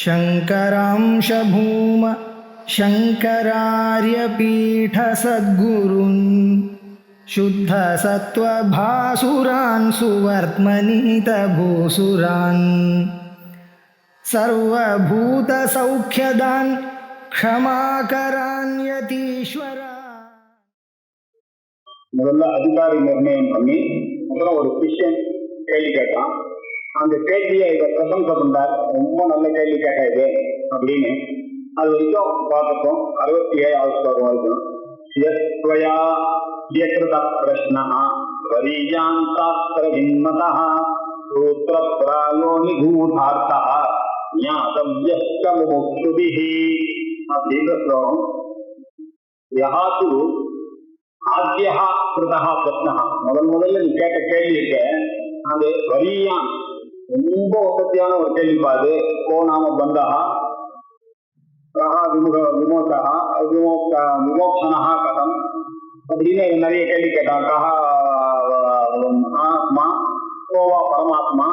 शङ्करांश भूम शङ्करार्यपीठसद्गुरून् शुद्धसत्त्वभासुरान् सुवर्त्मनीतभूसुरान् सर्वभूतसौख्यदान् क्षमाकरान् यतीश्वरा. முதல்ல அதிகாரி நிர்ணயம் பண்ணி அப்புறம் ஒரு கிறிஸ்டியன் கேள்வி கேட்டான். அந்த கேள்வியை இதை பிரசம்சை பண்றார். ரொம்ப நல்ல கேள்வி கேட்ட இது அப்படின்னு அது வரைக்கும் பார்த்துட்டோம். 67வது ஸ்லோகம் வரைக்கும் பிரஷ்னா வரியாந்தாஸ்திர வின்மதா சூத்திர பிராயோ நிகூதார்த்தா ஞாதவ்யஸ்ச முமுக்ஷுபிஹி அப்படின்ற ஸ்லோகம். யஹாது ஆத்யஹா கிருதஹா பிரஷ்னா, முதல்ல நீ கேட்ட கேள்வி இருக்க அது வரியான் ரொம்ப வசதியான ஒரு கேள்வி பாது. கோ நாம பந்தா கஹா விமோசா விமோக்ஷனா கதம் அப்படின்னு நிறைய கேள்வி கேட்டான். கஹா ஆத்மா கோவா பரமாத்மா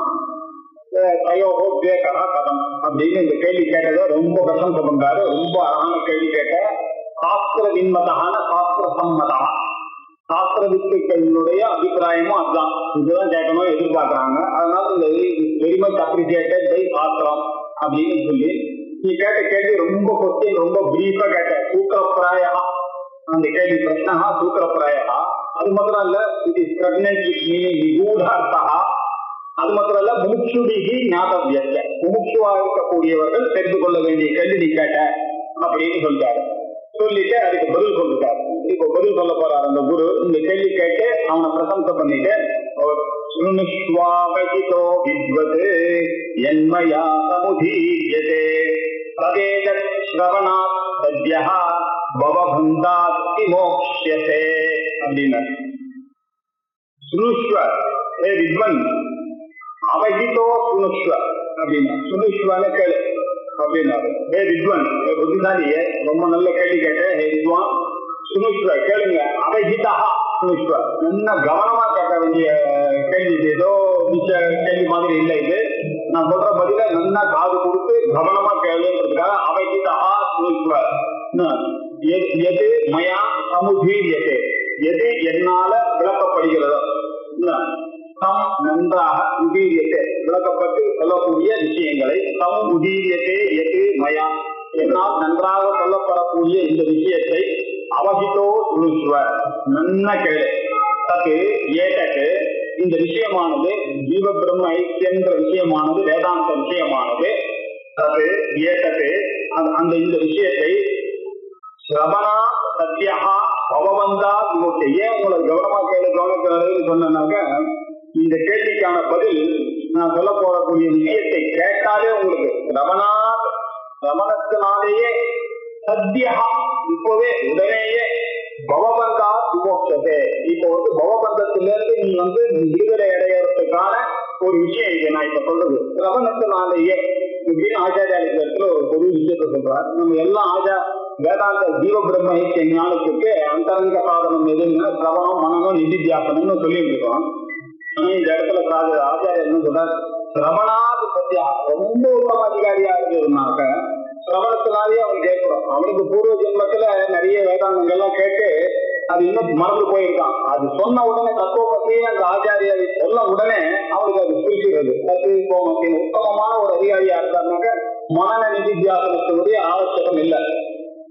தயோகோ விவேகா கதம் அப்படின்னு இந்த கேள்வி கேட்டதை ரொம்ப பிரசம்சை பண்றாரு. ரொம்ப அழகான கேள்வி கேட்ட சாஸ்திர வின்மதான சாஸ்திர சம்மதா, சாஸ்திர வித்துக்களுடைய அபிப்பிராயமும் அதுதான். இதுதான் கேட்கணும் எதிர்பார்க்கறாங்க. அதனால இந்த வெரி மச் அப்ரிசியேட்டட் பை சாஸ்திரம் அப்படின்னு சொல்லி நீ கேட்ட கேள்வி ரொம்ப கொஸ்டின் ரொம்ப பிரீஃபா கேட்ட. சூத்திரப்பிராயா அந்த கேள்வி பிரச்சனா சூத்திரப்பிராயா. அது மாத்திரம் இல்ல, it is pregnant with meaning நிகூடார்த்தா. அது மாத்திரம் இல்ல, முமுக்ஷுபிஹி ஞாதவ்யஸ்ச, முமுக்ஷுவா இருக்கக்கூடியவர்கள் தெரிந்து கொள்ள வேண்டிய கேள்வி நீ கேட்ட அப்படின்னு சொல்லிட்டாரு. சொல்லிட்டு அதுக்கு பதில் சொல்லிட்டாரு. இப்போ பதில் சொல்ல போறாரு அந்த குரு. இந்த கேள்வி கேட்டு அவனை பிரசம்சை பண்ணிட்டு சுனுஷ்வாவகிதோ வித்வத் யன்மயா சமுதீர்யதே ததேதத் ஸ்ரவணாத் சத்யஹ பவபந்தாத் விமோக்ஷ்யதே அப்படின்னா. சுனுஷ்வ ஹே வித்வன், அவகிதோ சுனுஷ்வ அப்படின்னா சுனுஷ்வான கேளு அப்படின்னாரு. ஹே வித்வன், புத்திசாலியே ரொம்ப நல்ல கேள்வி கேட்டேன். ஹே வித்வான் சுனுஷ்வ கேளுங்க. அவகிதா சுனுஷ்வ, நல்ல கவனமா கேட்க வேண்டிய கேள்வி. இது ஏதோ மிச்ச கேள்வி மாதிரி இல்லை. இது நான் சொல்ற பதில நல்லா காது கொடுத்து கவனமா கேளுங்கிறதுக்காக அவகிதா சுனுஷ்வ. எது மயா சமுதீரியதே, எது என்னால விளக்கப்படுகிறதோ, நன்றாக உதீரியத்தை விளக்கப்பட்டு சொல்லக்கூடிய விஷயங்களை, சம் உதீரியத்தை எது மயா என்னால் நன்றாக சொல்லப்படக்கூடிய இந்த விஷயத்தை அவகிதோ சுனுஷ்வ நன்ன கேளு. தக்கு ஏதக்கு இந்த விஷயமானது ஜீவ பிரம்ம ஐக்கியன்ற விஷயமானது வேதாந்த விஷயமானது. தக்கு ஏதக்கு அந்த இந்த விஷயத்தை ஸ்ரவணா சத்யஹா பவவந்தா விமோக்ஷ. ஏன் உங்களை கவனமா கேளு கவனிக்கிறது சொன்னாக்க, இந்த கேள்விக்கான பதில் நான் சொல்ல போறக்கூடிய விஷயத்தை கேட்டாலே உங்களுக்கு ரமணத்தினாலேயே சத்யா இப்போவே உடனேயே பவபந்தா விமோக்ஷதே. இப்போ பவபந்தத்திலிருந்து நீ விடுதலை அடையறதுக்கான ஒரு விஷயம் இது நான் இப்ப சொல்றது. ரமணத்தினாலேயே இப்படின்னு ஆச்சாரியாலயத்துல ஒரு பொது விஷயத்த சொல்றார். நம்ம எல்லாம் வேதாந்த ஜீவ பிரம்ம ஐக்கிய ஞானத்துக்கு அந்தரங்க சாதனம் எதுன்னா சிரவணம் மனநம் நிதித்தியாசனம்னு சொல்லிட்டு இருக்கோம். இந்த இடத்துல ஆச்சாரியர் என்ன சொல்றாரு, சிரவணாது சத்யா ரொம்ப உத்தம அதிகாரியா இருந்ததுனாக்க சிரவணத்தினாலேயே அவன் கேட்கிறோம். அவனுக்கு பூர்வ ஜென்மத்துல நிறைய வேதாந்தங்கள்லாம் கேட்டு அது இன்னும் மறந்து போயிருக்கான். அது சொன்ன உடனே தத்துவ பத்தி அந்த ஆச்சாரியை சொல்ல உடனே அவனுக்கு அது புரிச்சுக்கிறது. தத்துவத்தின் உத்தமமான ஒரு அதிகாரியா இருந்தாருனாக்க மனந நிதித்தியாசனத்தினுடைய ஆவசியம் இல்லை.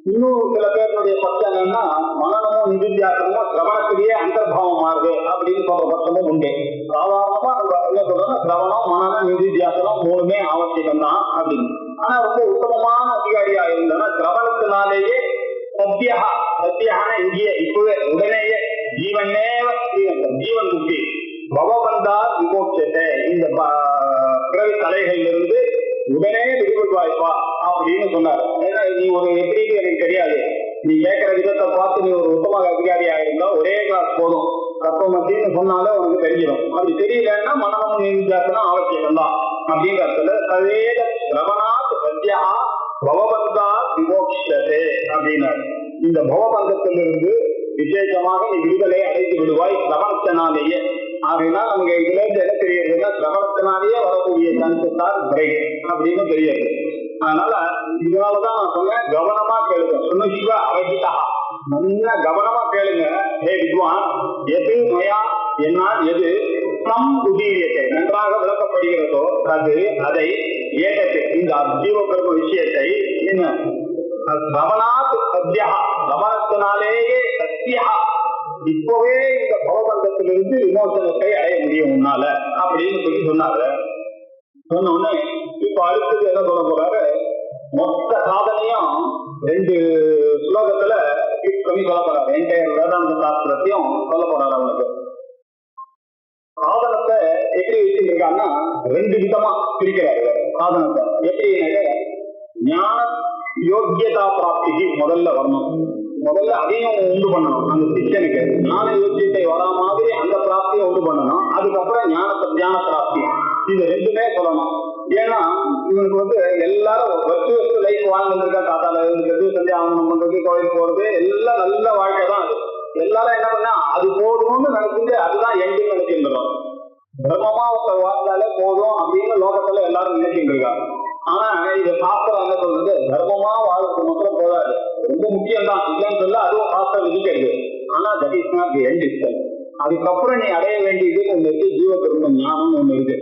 இன்னும் சில பேருடைய பட்சம் என்னன்னா, மனநமும் நிதித்தியாசனமும் சிரவணத்திலேயே அந்தர்பாவம் மாறுது அப்படின்னு சொல்ற பட்சமும் உண்டு. சாதாரணமா என்ன சொல்றோம்னா சிரவணம் மனந நிதித்தியாசனம் மூணுமே அவசியம் தான் அப்படின்னு. ஆனா ரொம்ப உத்தமமான அதிகாரியா இருந்தா சிரவணத்தினாலேயே சத்தியான இங்கேயே இப்பவே உடனேயே ஜீவன் முக்தி பவபந்தா விமோக்ஷத்தை, இந்த பிறகு தலைகள்ல இருந்து உடனே விடுபடுவாய்ப்பா அப்படின்னு சொன்னார். ஏன்னா நீ ஒரு எப்படி எனக்கு தெரியாது, நீ கேட்கிற விதத்தை பார்த்து நீ ஒரு உத்தம அதிகாரியா இருந்தா ஒரே கிளாஸ் போதும், தத்துவமத்தின்னு சொன்னாலே உனக்கு தெரிஞ்சிடும். அப்படி தெரியலன்னா மனமும் நிதித்தியாசனம் அவசியம் தான் அப்படிங்கிறதுல சவேத சிரவணாத் சத்யா பவபந்தா விமோக்ஷதே அப்படின்னாரு. இந்த பவபந்தத்திலிருந்து விசேஷமாக நீ விடுதலை அடைந்து விடுவாய் சிரவணத்தினாலேயே. ஆகையினா நமக்கு இதுல இருந்து என்ன தெரியுதுன்னா சிரவணத்தினாலேயே வரக்கூடிய சான்சஸ் ஆர் பிரைட் அப்படின்னு தெரியுது. அதனால இதனாலதான் நான் சொன்னேன், கவனமா கேளுங்க. சுனுஷ்வ அவகிதா, நல்லா கவனமா கேளுங்க. ஹே வித்வான், எது மயா, என்னால் எது நம் உதீரியத்தை நன்றாக விளக்கப்படுகிறதோ அதை ஏகத்தை இந்த ஜீவ பிரம்ம விஷயத்தை கவனாத் சத்யா, கவனத்தினாலேயே சத்யா, இப்பவே இந்த பவபந்தத்திலிருந்து விமோசனத்தை அடைய முடியும் உன்னால அப்படின்னு சொல்லி சொன்னாரு. சொன்ன உடனே இப்ப அடுத்தது என்ன சொல்ல போறாரு, மொத்த சாதனையும் 2 ஸ்லோகத்துல பண்ணி சொல்ல போறாரு. என்டையர் வேதாந்த சாஸ்திரத்தையும் சொல்ல போறாரு. அவனுக்கு சாதனத்தை எப்படி வச்சிருக்காங்கன்னா 2 விதமா பிரிக்கிறாரு. சாதனத்தை எப்படி ஞான யோக்கியதா பிராப்திக்கு முதல்ல வரணும், முதல்ல அதையும் உண்டு பண்ணணும். அந்த சிஷ்யனுக்கு ஞான யோக்கியத்தை வரா மாதிரி அந்த பிராப்தியை உண்டு பண்ணணும். அதுக்கப்புறம் ஞான பிராப்தி, இது 2மே சொல்லணும். ஏன்னா இவனுக்கு எல்லாரும் வர்ச்சுவல் லைஃப் வாழ்ந்துருக்கா, காத்தால இருக்கிறது, சந்தியாவனம் பண்றது, கோயில் போறது, எல்லாம் நல்ல வாழ்க்கை தான். அது எல்லாரும் என்ன பண்ணா அது போதும்னு நினைச்சுட்டு அதுதான் எங்கன்னு நினைச்சுட்டு பிரம்மமா வாழ்ந்தாலே போதும் அப்படின்னு லோகத்துல எல்லாரும் நினைச்சுட்டு இருக்காங்க. ஆனா இது சாஸ்திரம் என்ன சொல்றது, தர்மமா வாழ்றது மட்டும் போதாது, ரொம்ப முக்கியம் தான் இல்லைன்னு சொல்ல, அதுவும் சாஸ்திரம் விதிக்கிறது. ஆனா that is not the end itself. அதுக்கப்புறம் நீ அடைய வேண்டியது ஒண்ணு இருக்கு, ஜீவ பிரம்ம ஞானம் ஒண்ணு இருக்கு.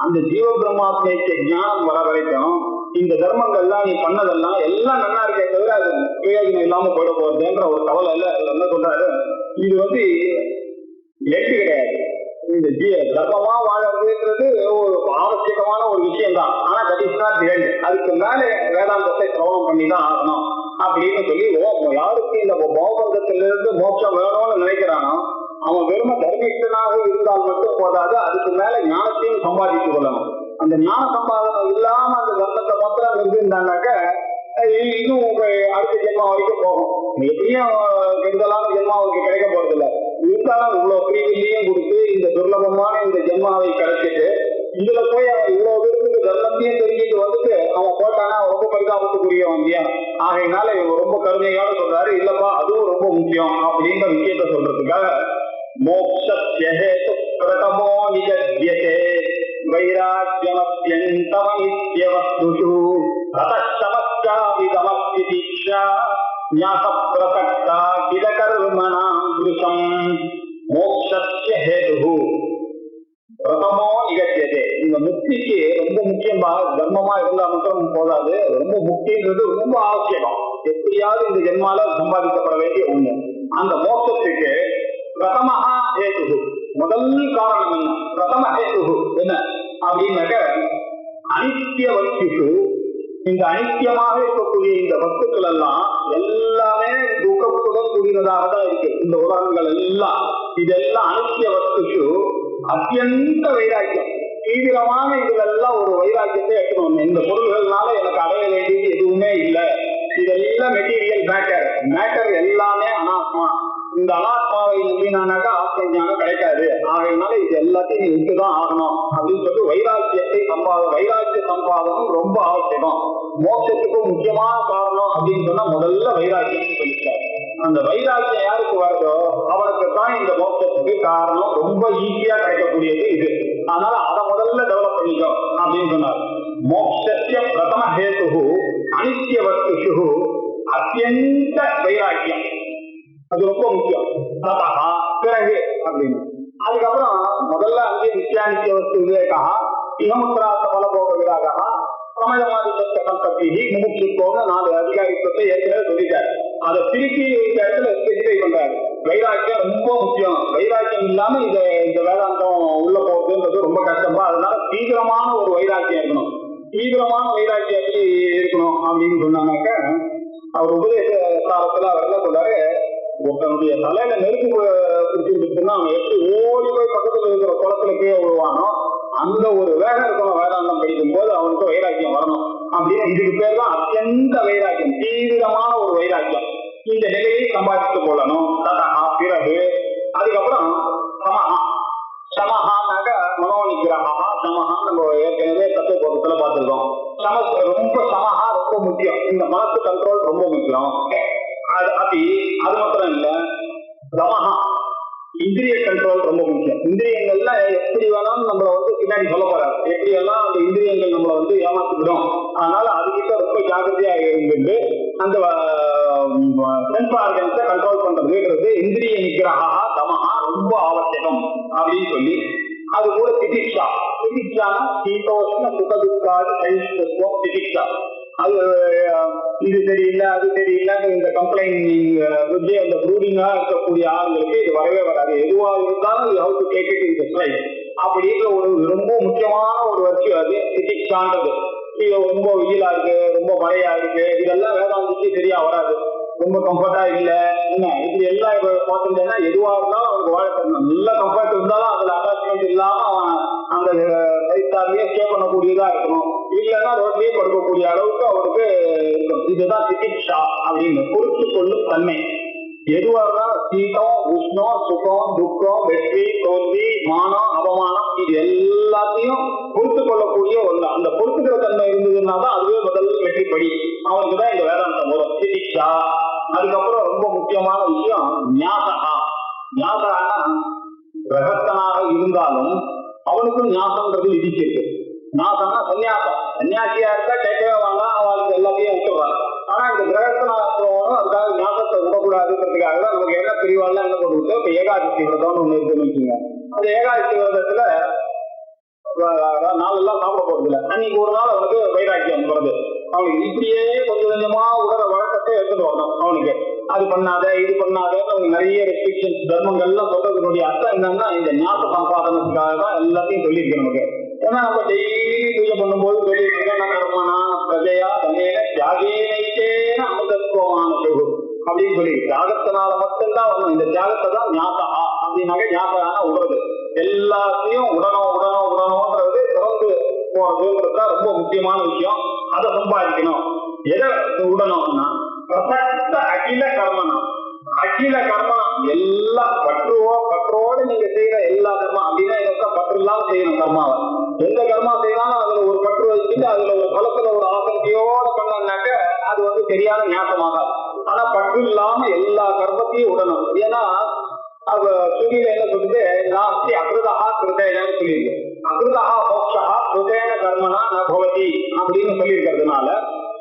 அந்த ஜீவ பிரம்மாத்மேக்க ஞானம் வர வரைக்கும் இந்த தர்மங்கள்லாம் நீ பண்ணதெல்லாம் எல்லாம் நல்லா இருக்கே தவிர அது பிரயோஜனம் இல்லாம போயிட போறதுன்ற ஒரு கவலை இல்ல. என்ன சொல்றாரு, இது எட்டு கிடையாது. இந்த தர்மமா வாழறதுன்றது ஒரு ஆவசியமான ஒரு விஷயம் தான். ஆனா that is not the end. அதுக்கு மேல வேதாந்தத்தை சிரவணம் பண்ணி தான் ஆகணும் அப்படின்னு சொல்லி, யாருக்கு இந்த பௌபந்தத்திலிருந்து மோட்சம் வேணும்னு நினைக்கிறானோ அவன் வெறும தர்மிஷ்டனாக இருந்தால் மட்டும் போதாது, அதுக்கு மேல ஞானத்தையும் சம்பாதித்துக் கொள்ளணும். அந்த ஞான சம்பாதனம் இல்லாம அந்த தர்மத்தை மாத்திரம் இருந்தாங்க இன்னும் அடுத்த ஜென்மா வரைக்கும் போகும். எப்படியும் கெடுதலான ஜென்மா அவருக்கு கிடைக்க போறது இல்லை. இருந்தாலும் இவ்வளவு பிரீதியிலையும் கொடுத்து இந்த துர்லபமான இந்த ஜென்மாவை கிடைச்சிட்டு இதுல போய் அவன் இவ்வளவு பேருக்கு தர்மத்தையும் தெரிஞ்சுட்டு அவன் போட்டானா ரொம்ப பரிதாபத்துக்குரியவன் இல்லையா. ஆகையினால இவங்க ரொம்ப கருணையோட சொல்றாரு, இல்லப்பா அதுவும் ரொம்ப முக்கியம் அப்படின்ற விஷயத்த சொல்றதுக்காக மோக்ஷேது பிரதமோ நிஜத்யதே வைராக்யமத்யந்தம நித்யவஸ்துஷு ததச்சமச்சாவிதமத்யதீக்ஷா ஞாச பிரசக்தா கிதகர்மணாம் புருஷம் மோக்ஷஸ்ய ஹேதுஹு பிரதமோ நிகழ்ச்சியதே. இந்த முக்திக்கு ரொம்ப முக்கியமா தர்மமா இருந்தா மட்டும் போதாது, ரொம்ப முக்தின்றது ரொம்ப அவசியம். எப்படியாவது இந்த ஜென்மால சம்பாதிக்கப்பட வேண்டிய ஒண்ணு. அந்த மோட்சத்துக்கு பிரதமஹா ஹேதுஹு, முதல் காரணம் என்ன, பிரதம ஹேதுஹு என்ன அப்படின்னாக்க அனித்திய வஸ்து. இந்த அனித்தியமாக இருக்கக்கூடிய இந்த வஸ்துக்கள் எல்லாம் எல்லாமே துக்கத்துடன் கூடியதாக தான் இருக்கு. இந்த உலகங்கள் எல்லாம் இதெல்லாம் அனித்திய வஸ்து. அத்தியந்த வைராக்கியம், தீவிரமான இதுலெல்லாம் ஒரு வைராக்கியத்தை எடுக்கணும். இந்த பொருள்கள்னால எனக்கு அடைய வேண்டியது எதுவுமே இல்லை, இதெல்லாம் மெட்டீரியல் மேட்டர் எல்லாமே அனாத்மா. இந்த அனாத்மாவை நம்பினானாக்கா ஆத்ம ஞானம் கிடைக்காது. ஆகையினால இது எல்லாத்தையும் விட்டுதான் ஆகணும் அப்படின்னு சொல்லி வைராக்கிய சம்பாதனம் ரொம்ப அவசியம். மோட்சத்துக்கும் முக்கியமான காரணம் அப்படின்னு சொன்னா முதல்ல வைராக்கியம் சொல்லிட்டார். அந்த வைராக்கியம் யாருக்கு வருதோ அவனுக்கு தான் இந்த மோட்சத்துக்கு காரணம் ரொம்ப ஈஸியா கிடைக்கக்கூடியது இது. அதனால அதை முதல்ல டெவலப் பண்ணிக்கோ அப்படின்னு சொன்னார். மோட்சத்திய பிரதம ஹேது அனித்திய வஸ்து அத்தியந்த வைராக்கியம், அது ரொம்ப முக்கியம். பிறகு அப்படின்னு அதுக்கப்புறம் முதல்ல அங்கே நித்தியானித்திய வஸ்து விவேகா இகமுத்திராச பலபோக விராகா பிரமதமாதி சம்பத்தி முமுட்சுத்தோன்னு 4 அதிகாரித்துவத்தை ஏற்கனவே சொல்லிட்டாரு. அதை திருப்பி இந்த இடத்துல ஸ்பெசிஃபை பண்றாரு. வைராக்கியம் ரொம்ப முக்கியம், வைராக்கியம் இல்லாம இந்த வேதாந்தம் உள்ள போகுதுன்றது ரொம்ப கஷ்டமா. அதனால தீவிரமான ஒரு வைராக்கியம் இருக்கணும். தீவிரமான வைராக்கியம் எப்படி இருக்கணும் அப்படின்னு சொன்னாக்க, அவர் உபதேச சாரத்துல அவர் என்ன சொல்றாரு, ஒருத்தனுடைய தலையில நெருப்பு குடிச்சுட்டுன்னா அவன் எப்படி ஓடி போய் பக்கத்துல இருக்கிற குளத்துல கீழே விழுவானோ அந்த ஒரு வேகம் இருக்கணும். வேதாந்தம் படிக்கும் போது அவனுக்கு வைராக்கியம் வரணும் அப்படின்னு. இதுக்கு பேர் தான் அத்தியந்த வைராக்கியம், தீவிரமான ஒரு வைராக்கியம். இந்த நிலையை சம்பாதித்துக் கொள்ளணும். பிறகு அதுக்கப்புறம் சமஹா. சமஹானாக்க மனோநிகிரகா. சமஹா நம்ம ஏற்கனவே தத்துவபோதத்துல பார்த்திருக்கோம். ரொம்ப சமஹா ரொம்ப முக்கியம். இந்த மனசு கண்ட்ரோல் ரொம்ப முக்கியம். அது மாத்திரம் இல்ல, தமஹா இந்திரிய கண்ட்ரோல் ரொம்ப முக்கியம். இந்திரியங்கள்லாம் எப்படி வேணாலும் நம்மள பின்னாடி சொல்ல போறாரு, எப்படி எல்லாம் அந்த இந்திரியங்கள் நம்மள ஏமாத்திவிடும். அதனால அதுகிட்ட ரொம்ப ஜாகிரதையா இருந்து அந்த சென்ஸ் ஆர்கன்ஸை கண்ட்ரோல் பண்றதுங்கிறது இந்திரிய நிகிரகா தமஹா ரொம்ப அவசியம் அப்படின்னு சொல்லி அது கூட திதிக்ஷா. திதிக்ஷானா சீதோஷ்ண சுகதுக்காது சைஷ்ணத்துவம் திதிக்ஷா. அது இது சரியில்லை அது சரியில்லை இந்த கம்ப்ளைண்ட் அந்த ப்ரூடிங்கா இருக்கக்கூடிய ஆளுங்களுக்கு இது வரவே வராது. எதுவா இருந்தாலும் you have to take it in the slide அப்படின்ற ஒரு ரொம்ப முக்கியமான ஒரு விஷயம் அது திதிக்ஷான்றது. இது ரொம்ப வெயிலா இருக்கு, ரொம்ப மழையா இருக்கு, இதெல்லாம் வேதாந்திக்கு சரியா வராது. ரொம்ப கம்ஃபர்டா இல்ல என்ன இப்படி எல்லாம் பார்த்துட்டேன்னா எதுவா இருந்தாலும் அவனுக்கு வாழ தரணும். நல்ல கம்ஃபர்ட் இருந்தாலும் அதுல அட்டாச்மெண்ட் இல்லாம அவன் அந்த ரைத்தாலேயே ஸ்டே பண்ணக்கூடியதா இருக்கணும். இல்லைன்னா ரோட்லயே படுக்கக்கூடிய அளவுக்கு அவனுக்கு இருக்கும். இதுதான் திதிக்ஷா அப்படின்னு பொறுத்து கொள்ளும் தன்மை. எதுவா இருந்தாலும் சீதம் உஷ்ணம் சுகம் துக்கம் வெற்றி தோல்வி மானம் அவமானம் இது எல்லாத்தையும் பொறுத்து கொள்ளக்கூடிய ஒண்ணு. அந்த பொறுத்துக்கிற தன்மை இருந்ததுன்னா தான் அதுவே முதல் வெற்றிப்படி. அவனுக்கு தான் இந்த வேதாந்தம் வரும் திதிக்ஷா. அதுக்கப்புறம் ரொம்ப முக்கியமான விஷயம் ஞாசகா. ஞாசகானா கிரகஸ்தனாக இருந்தாலும் அவனுக்கும் ஞாசம்ன்றது விதிச்சிருக்கு. ஞாசம்னா சன்னியாசம். சன்னியாசியா இருந்தா கேட்கவே வேண்டாம், அவனுக்கு எல்லாத்தையும் விட்டுருவாங்க. ஆனா இந்த கிரகஸ்தனாக இருக்கிறவனும் அதுக்காக ஞாபகத்தை விடக்கூடாதுன்றதுக்காக தான் நமக்கு என்ன பிரிவாள்லாம் என்ன போட்டு விட்டு இப்ப ஏகாதசி விரதம்னு ஒண்ணு இருக்குன்னு வச்சுங்க. அந்த ஏகாதசி விரதத்துல நாளெல்லாம் சாப்பிட போறது இல்லை. அன்னைக்கு ஒரு நாள் அவனுக்கு வைராக்கியம் வருது. அவனுக்கு இப்படியே கொஞ்சம் கொஞ்சமா உடற வழக்கத்தை எடுத்துட்டு வரணும். அவனுக்கு அது பண்ணாத இது பண்ணாத அவனுக்கு நிறைய ரெஸ்ட்ரிக்ஷன்ஸ் தர்மங்கள்லாம் சொல்றதுடைய அர்த்தம் என்னன்னா இந்த ஞாபக சம்பாதனத்துக்காக தான் எல்லாத்தையும் சொல்லியிருக்கு நமக்கு. ஏன்னா நம்ம டெய்லி பூஜை பண்ணும்போது சொல்லியிருக்கேன் கர்மனா பிரஜையா தன்னையில தியாகேன அமுதத்துவமான பிரபு அப்படின்னு சொல்லி தியாகத்தினால மட்டும்தான் வரணும். இந்த தியாகத்தை தான் ஞாபகா அப்படின்னாக்க ஞாபகான உடறது எல்லாத்தையும் உடனோன்றது திறந்து போறதுன்றதுதான் ரொம்ப முக்கியமான விஷயம். அதை சம்பாதிக்கணும். எதை உடணும்னா பிரசக்த அகில கர்மனம். அகில கர்மனம் எல்லாம் பற்றோடு நீங்க செய்யற எல்லா கர்மா அப்படின்னா எனக்கு பற்று இல்லாம செய்யணும் கர்மாவை. எந்த கர்மா செய்யறாலும் அதுல ஒரு பற்று வச்சுட்டு அதுல ஒரு பலத்துல ஒரு ஆசக்தியோட பண்ணாக்க அது சரியான ஞாபகமாகாது. ஆனா பற்று இல்லாம எல்லா கர்மத்தையும் விடணும். ஏன்னா அது சுகில என்ன சொல்லுது நாஸ்தி அகிருதா கிருதேனு சொல்லியிருக்கு. அகிருதா மோக்ஷா கிருதேன கர்மனா ந பவதி அப்படின்னு சொல்லியிருக்கிறதுனால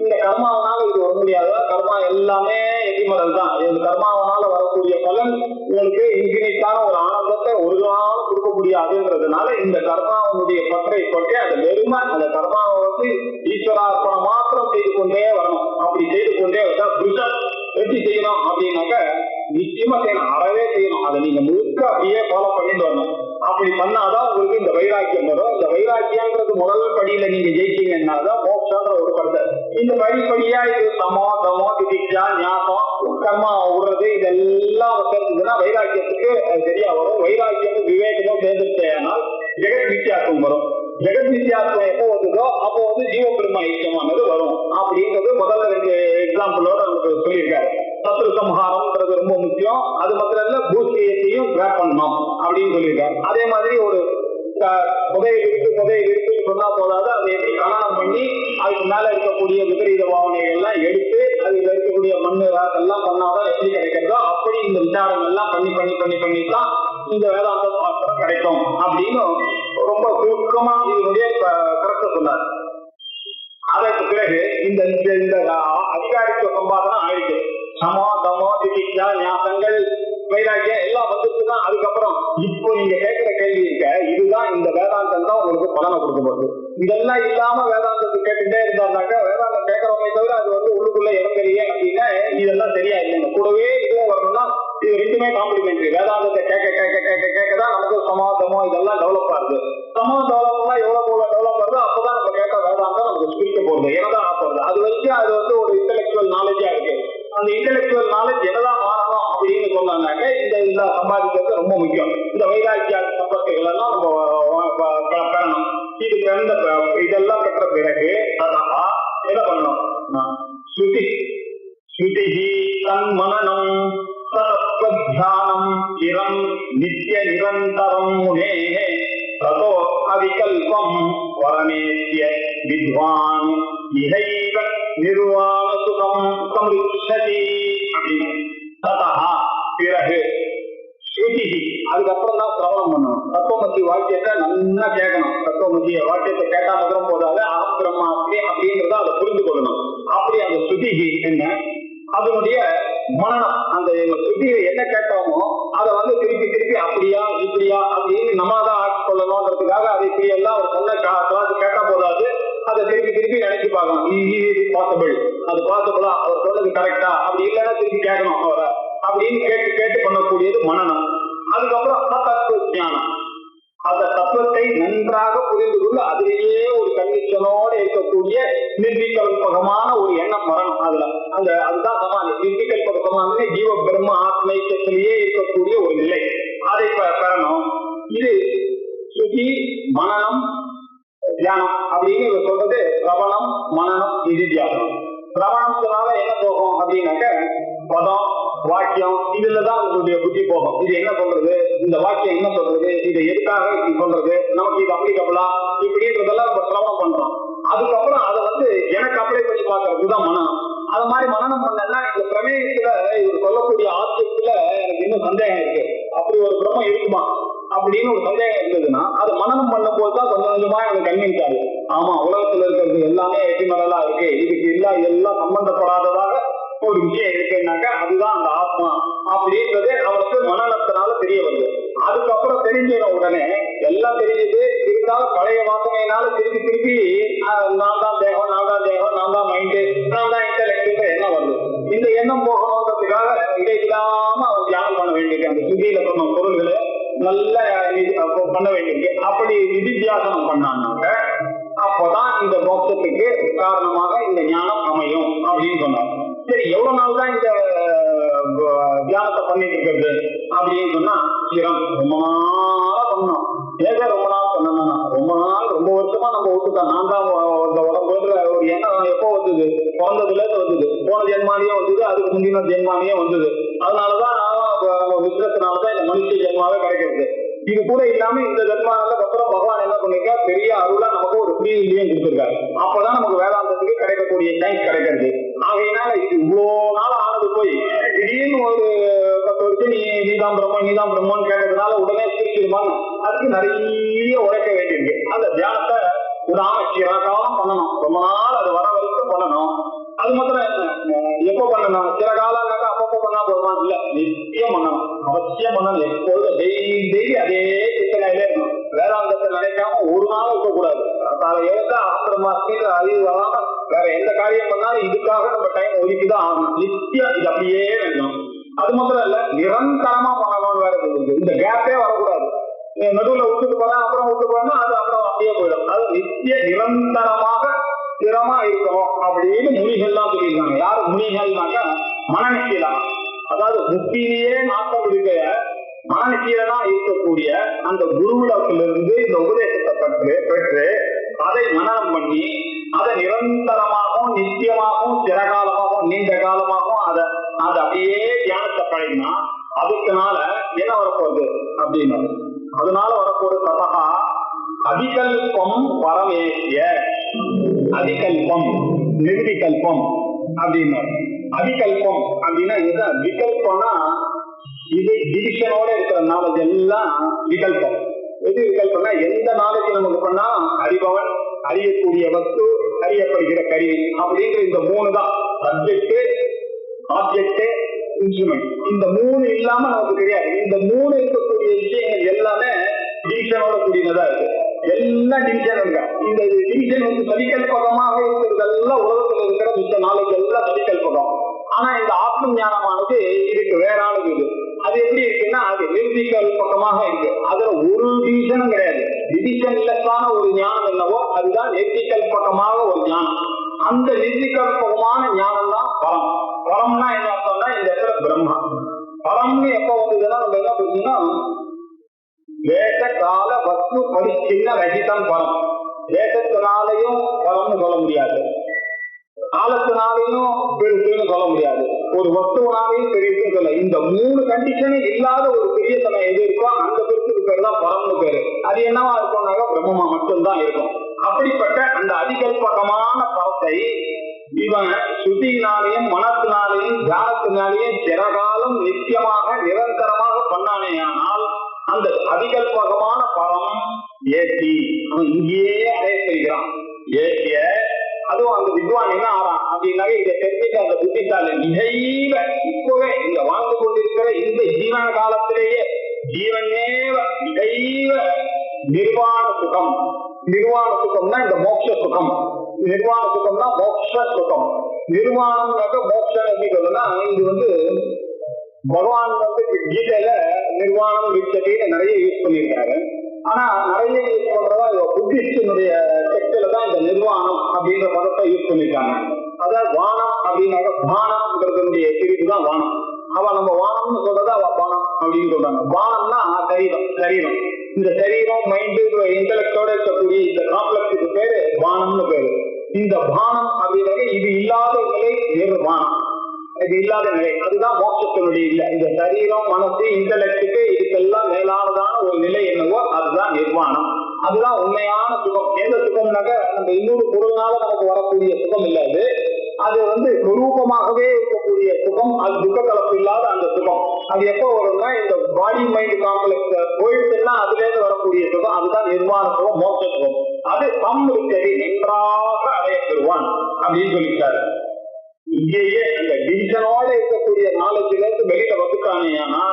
இந்த கர்மாவனால இது வர முடியாது. கர்மா எல்லாமே எதிமரல் தான். இந்த கர்மாவனால வரக்கூடிய பலன் உங்களுக்கு இன்ஃபினிட்டான ஒரு ஆனந்தத்தை ஒரு நாள் கொடுக்க முடியாதுன்றதுனால இந்த கர்மாவனுடைய பற்றை கொண்டே அதை வெறுமை அந்த கர்மாவை ஈஸ்வரார்ப்பணம் மாத்திரம் செய்து கொண்டே வரணும். அப்படி செய்து கொண்டே வந்தா புருஷன் எப்படி செய்யணும் அப்படின்னாக்க நிச்சயமா செய்யணும், அறவே செய்யணும். அதை நீங்க முழுக்க அப்படியே ஃபாலோ பண்ணிட்டு வரணும். அப்படி பண்ணாதான் உங்களுக்கு இந்த வைராக்கியம் வரும். இந்த வைராக்கியம்ன்றது முதல் படியில நீங்க ஜெயிச்சீங்கன்னா தான் மோட்சன்ற ஒரு படுத்த. இந்த படிப்படியா இது சமோ தமோ திதிக்ஷா ஞாபகம் கர்மா விடுறது இதெல்லாம் சேர்ந்ததுன்னா வைராக்கியத்துக்கு சரியா வரும். வைராக்கியம் விவேகமும் சேர்ந்துட்டேனால் ஜெகத் வித்தியாசம் வரும். ஜெகத் வித்தியாசம் எப்போ வருதோ அப்போ ஜீவ பெருமா ஐக்கியமானது வரும். அப்படின்றது முதல்ல 2 எக்ஸாம்பிளோட நமக்கு சொல்லியிருக்காரு. சத்ரு சம்ஹாரம்ன்றது ரொம்ப முக்கியம். அது மாத்திரம் இல்ல பூஸ்தியத்தையும் கிராப் பண்ணணும் அப்படின்னு சொல்லியிருக்காரு. அதே மாதிரி ஒரு புதையை இருக்குன்னு சொன்னா போதாது, அதை எப்படி கலனம் பண்ணி அதுக்கு மேல இருக்கக்கூடிய விபரீத பாவனைகள் எல்லாம் எடுத்து அதுல இருக்கக்கூடிய மண்ணு ராசெல்லாம் பண்ணாதான் எப்படி கிடைக்கிறதோ அப்படி இந்த விசாரம் எல்லாம் பண்ணித்தான் இந்த வேதாந்த சாஸ்திரம் கிடைக்கும் அப்படின்னு ரொம்ப சுருக்கமா இதனுடைய கருத்தை சொன்னார். அதற்கு பிறகு இந்த அதிகாரித்துவ சம்பாதனம் ஆயிடுச்சு. சமோ தமோ திதிக்ஷா ஞாபகங்கள் வைராக்கியம் எல்லாம் வந்துச்சுன்னா அதுக்கப்புறம் இப்போ நீங்க கேட்கிற கேள்வி இருக்க இதுதான் இந்த வேதாந்தம் தான் உங்களுக்கு பலனை கொடுக்க போகுது. இதெல்லாம் இல்லாம வேதாந்தத்தை கேட்டுட்டே இருந்தாருனாக்கா வேதாந்தம் கேட்கறவங்க தவிர அது உள்ளுக்குள்ள இறங்கலையே அப்படின்னா இதெல்லாம் சரியா இல்லைங்க. கூடவே இதுவும் வரணும்னா இது 2மே காம்ப்ளிமெண்டரி. வேதாந்தத்தை கேட்கதான் நமக்கு சமாதமோ இதெல்லாம் டெவலப் ஆகுது. சமம் டெவலப்னா எவ்வளவு டெவலப் ஆகுது அப்பதான் நம்ம கேட்க வேதாந்தம் நமக்கு ஸ்பிரிக்க போகுது, என்னதான் ஆகுது. அது வச்சு அது ஒரு இன்டெலக்சுவல் நாலேஜா இருக்கு. அந்த இன்டெலக்சுவல் நாலேஜ் என்னதான் மாறணும் அப்படின்னு சொன்னாங்க. இந்த சம்பாதிக்கிறது ரொம்ப முக்கியம். இந்த வைராக்கிய சம்பத்துகள் எல்லாம் நம்ம பெறணும். இதெல்லாம் பெற்ற பிறகு என்ன பண்ணணும்? ஸ்ருதி தன்மனனம் சத்வத்யானம் இரம் நித்ய நிரந்தரம் முனே ததோ அவிகல்பம் வரமேத்ய வித்வான் இஹைவ நிர்வாண சுகம் சம்ருச்சதி அப்படின்னு. ததா பிறகு ஸ்ருதி அதுக்கப்புறம் தான் சிரவணம் பண்ணணும். தத்துவமசி வாக்கியத்தை நல்லா கேட்கணும். தத்துவமசிய வாக்கியத்தை கேட்டா மாத்திரம் போதாது. அகம் பிரம்மாஸ்மி அப்படின்றத அதை புரிந்து கொள்ளணும். அப்படி ஸ்ருதிக்கு என்ன, அதனுடைய மனனம், அந்த ஸ்ருதியை என்ன கேட்டோமோ அதை வந்து திருப்பி திருப்பி அப்படியா இப்படியா அப்படின்னு நம்ம தான் ஆட்சி சொல்லணும்ன்றதுக்காக அதை இப்படி எல்லாம் அவர் சொன்ன கிளாஸ் கேட்டா போதாது, அதை திருப்பி திருப்பி நினைச்சு பார்க்கணும். இது பாசிபிள், அது பாசிபிளா, அவர் சொன்னது கரெக்டா, அப்படி இல்லைன்னா திருப்பி கேட்கணும் அவரை அப்படின்னு கேட்டு கேட்டு பண்ணக்கூடியது மனனம். அதுக்கப்புறம் தத்துவ ஞானம், அந்த தத்துவத்தை நன்றாக புரிந்து கொண்டு அதிலேயே ஒரு கண்டிஷனோட இருக்கக்கூடிய நிர்விகல்பகமான ஒரு எண்ணம் வரணும். அதுல அந்த அதுதான் சமாதி. நிர்விகல்பகமான ஜீவ பிரம்ம ஆத்மைக்கத்திலேயே இருக்கக்கூடிய ஒரு நிலை, அதை பெறணும். இது ஸ்ருதி மனனம் தியானம் அப்படின்னு சொல்றது. பிரபலம் மனனம் நிதித்தியாசனம். பிரபணத்தினால என்ன போகும் அப்படின்னாக்க பதம் வாக்கியம் இதுலதான் உங்களுடைய புத்தி போகும். இது என்ன சொல்றது, இந்த வாக்கியம் என்ன சொல்றது, இதை எதுக்காக இப்படி சொல்றது, நமக்கு இது அப்ளிகபிளா இப்படின்றதெல்லாம் நம்ம சிரமம் பண்றோம். அதுக்கப்புறம் அதை வந்து எனக்கு அப்ளை பண்ணி பார்க்கறதுதான் மனனம். அது மாதிரி மனனம் பண்ணா இந்த பிரமேயத்துல இது சொல்லக்கூடிய ஆட்சியத்துல எனக்கு இன்னும் சந்தேகம் இருக்கு, அப்படி ஒரு பிரம்மம் இருக்குமா அப்படின்னு ஒரு சந்தேகம் இருந்ததுன்னா அது மனனம் பண்ணும் போதுதான் கொஞ்சம் கொஞ்சமா எனக்கு கன்வின்ஸ் ஆகும். ஆமா, உலகத்துல இருக்கிறது எல்லாமே எட்டிமரலா இருக்கு, இதுக்கு எல்லாம் சம்பந்தப்படாததாக ஒரு விஷயம் இருக்குன்னாக்க அதுதான் அந்த ஆத்மா அப்படின்றது அவருக்கு மனநத்தினால தெரிய வருது. அதுக்கப்புறம் தெரிஞ்சிட உடனே எல்லாம் தெரிஞ்சது, இருந்தாலும் பழைய வாசனையினால திருப்பி திருப்பி நான் தான் தேகம், நான் தான் தேகம், நான் தான் மைண்டு, நான் தான் இன்டெலெக்ட் என்ன வருது. இந்த எண்ணம் போகணுன்றதுக்காக இடையில்லாம அவர் தியானம் பண்ண வேண்டியிருக்கு. அந்த சுத்தியில சொன்ன பொருள்களை நல்ல பண்ண வேண்டியிருக்கு. அப்படி நிதித்தியாசனம் பண்ணாங்க அப்போதான் இந்த மோட்சத்துக்கு காரணமாக இந்த ஞானம் அமையும் அப்படின்னு சொன்னாங்க. சரி, எவ்வளவு நாள் தான் இந்த தியானத்தை பண்ணிட்டு இருக்கிறது அப்படின்னு சொன்னா சிரம் ரொம்ப நாளா பண்ணணும். ஏக ரொம்ப நாள் பண்ணணும்னா ரொம்ப வருஷமா நம்ம விட்டுட்டோம். நான் தான் இந்த உடம்புல ஒரு எண்ணம் எப்போ வந்தது, பிறந்ததுல இருந்து வந்தது, போன ஜென்மானியே வந்தது, அதுக்கு முந்தின ஜென்மானியே வந்தது. அதனாலதான் விசிரத்தினாலதான் இந்த மனுஷ ஜென்மாவே கிடைக்கிறது. இது கூட இல்லாம இந்த ஜென்மானதுக்கு அப்புறம் பகவான் என்ன பண்ணிருக்கா, பெரிய அருளா நமக்கு ஒரு ஃப்ரீ வில்லியம் கொடுத்திருக்காரு. அப்பதான் நமக்கு வேதாந்தத்துக்கு கிடைக்கக்கூடிய சான்ஸ் கிடைக்கிறது. ஆகையினால இது இவ்வளோ நாள் ஆனது போய் திடீர்னு ஒரு 10 வருஷம் நீதான் பிரம்மன்னு கேட்டதுனால உடனே பிரிச்சிருப்பாங்க. அதுக்கு நிறைய உழைக்க வேண்டியிருக்கு. அந்த தியானத்தை விடாம சிறகாலம் பண்ணணும். ரொம்ப நாள் அது வர வரைக்கும் பண்ணணும். அது மாத்திரம் என்ன, எப்போ பண்ணணும், சில காலம்னாக்கா அப்பப்போ பண்ணா போதுமா, இல்ல நிச்சயம் பண்ணணும், அவசியம் பண்ணணும். எப்போதும் டெய்லி அதே சிந்தனையிலே இருக்கணும். வேதாந்தத்தை நினைக்காம ஒரு நாள் இருக்கக்கூடாது. அதை எழுந்தா ஆத்திரமா அறிவு வராம வேற எந்த காரியம் பண்ணாலும் இதுக்காக நம்ம டைம் ஒதுக்கிதான் ஆகணும். நிச்சயம் இது அப்படியே இருக்கணும். அது மாத்திரம் இல்ல, நிரந்தரமா பண்ணணும். வேற இந்த கேப்பே வரக்கூடாது. நடுவுல விட்டுட்டு போறேன் அப்புறம் விட்டு போறேன்னா அது அப்புறம் அப்படியே போயிடும். அது நித்திய நிரந்தரமாக ஸ்திரமா இருக்கணும் அப்படின்னு முனிகள்லாம் சொல்லியிருக்காங்க. யாரு முனிகள்னாக்கா மனநிச்சீலா, அதாவது முக்தியிலேயே நாட்டம் இருக்க மனநிச்சீலனா இருக்கக்கூடிய அந்த குருவிடத்திலிருந்து இந்த உபதேசத்தை பெற்று அதை மனனம் பண்ணி அதை நிரந்தரமாகவும் நித்தியமாகவும் சிறகாலமாகவும் நீண்ட காலமாகவும் அதை அப்படியே தியானத்தை பழகினா அதுக்குனால என்ன வரப்போகுது அப்படின்னா, அதனால வரப்போது ததா அதிகல்பம் பரமேசிய. அதிகல்பம் நிர்விகல்பம் அப்படின்னா, அதிகல்பம் அப்படின்னா இதுதான். விகல்பம்னா இது டிவிஷனோட இருக்கிற நாலேஜ் எல்லாம் விகல்பம். எது விகல்பம்னா எந்த நாலேஜ் நமக்கு பண்ணா அறிபவன், அறியக்கூடிய வஸ்து, அறியப்படுகிற கருவி அப்படிங்கிற இந்த 3 தான். Subject, object, instrument. இந்த 3 இல்லாம நமக்கு தெரியாது. இந்த 3 இருக்கக்கூடிய விஷயங்கள் எல்லாமே டிவிஷனோட கூடியதா இருக்கு. எல்லாம் டிவிஷன் இருக்கா. இந்த டிவிஷன் வந்து சதிகல்பகமாக இருக்கிறதெல்லாம் உலகத்தில் இருக்கிற மிச்ச நாளைக்கு எல்லாம் சதிகல்பகம். ஆனா இந்த ஆத்ம ஞானமானது இதுக்கு வேறானது. இது அது எப்படி இருக்குன்னா அது நிர்விகல்பகமாக இருக்கு. அதுல ஒரு டிவிஷனும் கிடையாது. டிவிஷன் இல்லத்தான ஒரு ஞானம் என்னவோ அதுதான் நிர்விகல்பகமாக ஒரு ஞானம். அந்த நிர்விகல்பகமான ஞானம் தான் பரம். பரம்னா என்ன அர்த்தம்னா இந்த இடத்துல பிரம்மா. பரம்னு எப்ப வந்ததுன்னா நம்ம என்ன புரிஞ்சுன்னா தேச கால வஸ்து பரிச்சின்ன ரகிதம் பரம். தேசத்தினாலையும் பரம்னு சொல்ல முடியாது, காலத்தினாலையும் பெருசுன்னு சொல்ல முடியாது, ஒரு வஸ்துவனாலையும் பெருசுன்னு சொல்ல. இந்த 3 கண்டிஷனும் இல்லாத ஒரு பெரிய சமயம் எது இருக்கோ அந்த பெருசுக்கு பேர் தான் பரம்னு பேரு. அது என்னவா இருக்கும்னாக்க பிரம்மமா மட்டும்தான் இருக்கும். அப்படிப்பட்ட அந்த அதிகல்பகமான பரத்தை இவன் சுத்தியினாலையும் மனத்தினாலையும் தியானத்தினாலையும் சிறகாலம் நிச்சயமாக நிரந்தரமாக பண்ணானே. ஆனால் அந்த அதிகல்பகமான பரம் ஏற்றி அவன் இங்கேயே அடைய செய்கிறான். ஏற்றிய அதுவும் அந்த வித்வான் என்ன ஆறான், அப்படின்னாவே இதை தெரிஞ்சுட்டு அந்த புத்திசாலி நிஜைவ இப்பவே இங்க வாழ்ந்து கொண்டிருக்கிற இந்த ஜீவன காலத்திலேயே ஜீவனேவ நிஜைவ நிர்வாண சுகம். நிர்வாண சுகம்னா இந்த மோட்ச சுகம். நிர்வாண சுகம்னா மோட்ச சுகம். நிர்வாணம்னாக்க மோட்சம் எப்படி சொல்லுன்னா இது பகவான் கீதையில நிர்வாணம் விச்சதின்னு நிறைய யூஸ் பண்ணியிருக்காரு. ஆனா நிறைய யூஸ் பண்றதா புத்திஸ்டினுடைய டெக்ஸ்ட்ல தான் இந்த நிர்வாணம் அப்படின்ற பதத்தை யூஸ் பண்ணிருக்காங்க. அதாவது வானம் அப்படின்னாக்க பானம்ங்கிறதுடைய பிரிவு தான் வானம். அவ நம்ம வானம்னு சொல்றதா அவ பானம் அப்படின்னு சொல்றாங்க. வானம்னா சரீரம். சரீரம் இந்த சரீரம் மைண்டு இன்டெலக்டோட இருக்கக்கூடிய இந்த காம்ப்ளெக்ஸுக்கு பேரு வானம்னு பேரு. இந்த பானம் அப்படின்னாக்க இது இல்லாத நிலை நிர்வாணம். இது இல்லாத நிலை அதுதான் மோட்சத்தினுடைய இல்லை. இந்த சரீரம் மனசு இன்டெலக்டுக்கு இதுக்கெல்லாம் மேலானதான ஒரு நிலை என்னவோ அதுதான் நிர்வாணம். அதுதான் உண்மையான சுகம். எந்த சுகம்னாக்க நம்ம இன்னொரு பொருள்னால நமக்கு வரக்கூடிய சுகம் இல்லாது. அது சொரூபமாகவே இருக்கக்கூடிய சுகம். அது துக்க கலப்பு இல்லாத அந்த சுகம். அது எப்போ வரும்னா இந்த பாடி மைண்ட் காம்ப்ளெக்ஸ் போயிடுச்சுன்னா அதுல இருந்து வரக்கூடிய சுகம். அதுதான் நிர்வாண சுகம், மோட்ச சுகம். அது சம்ருத்தி நன்றாக அடைய பெறுவான் அப்படின்னு சொல்லிட்டாரு. இங்கேயே அந்த டிவிஷனோட இருக்கக்கூடிய நாலேஜ்ல இருந்து வெளியில வந்துட்டானேனா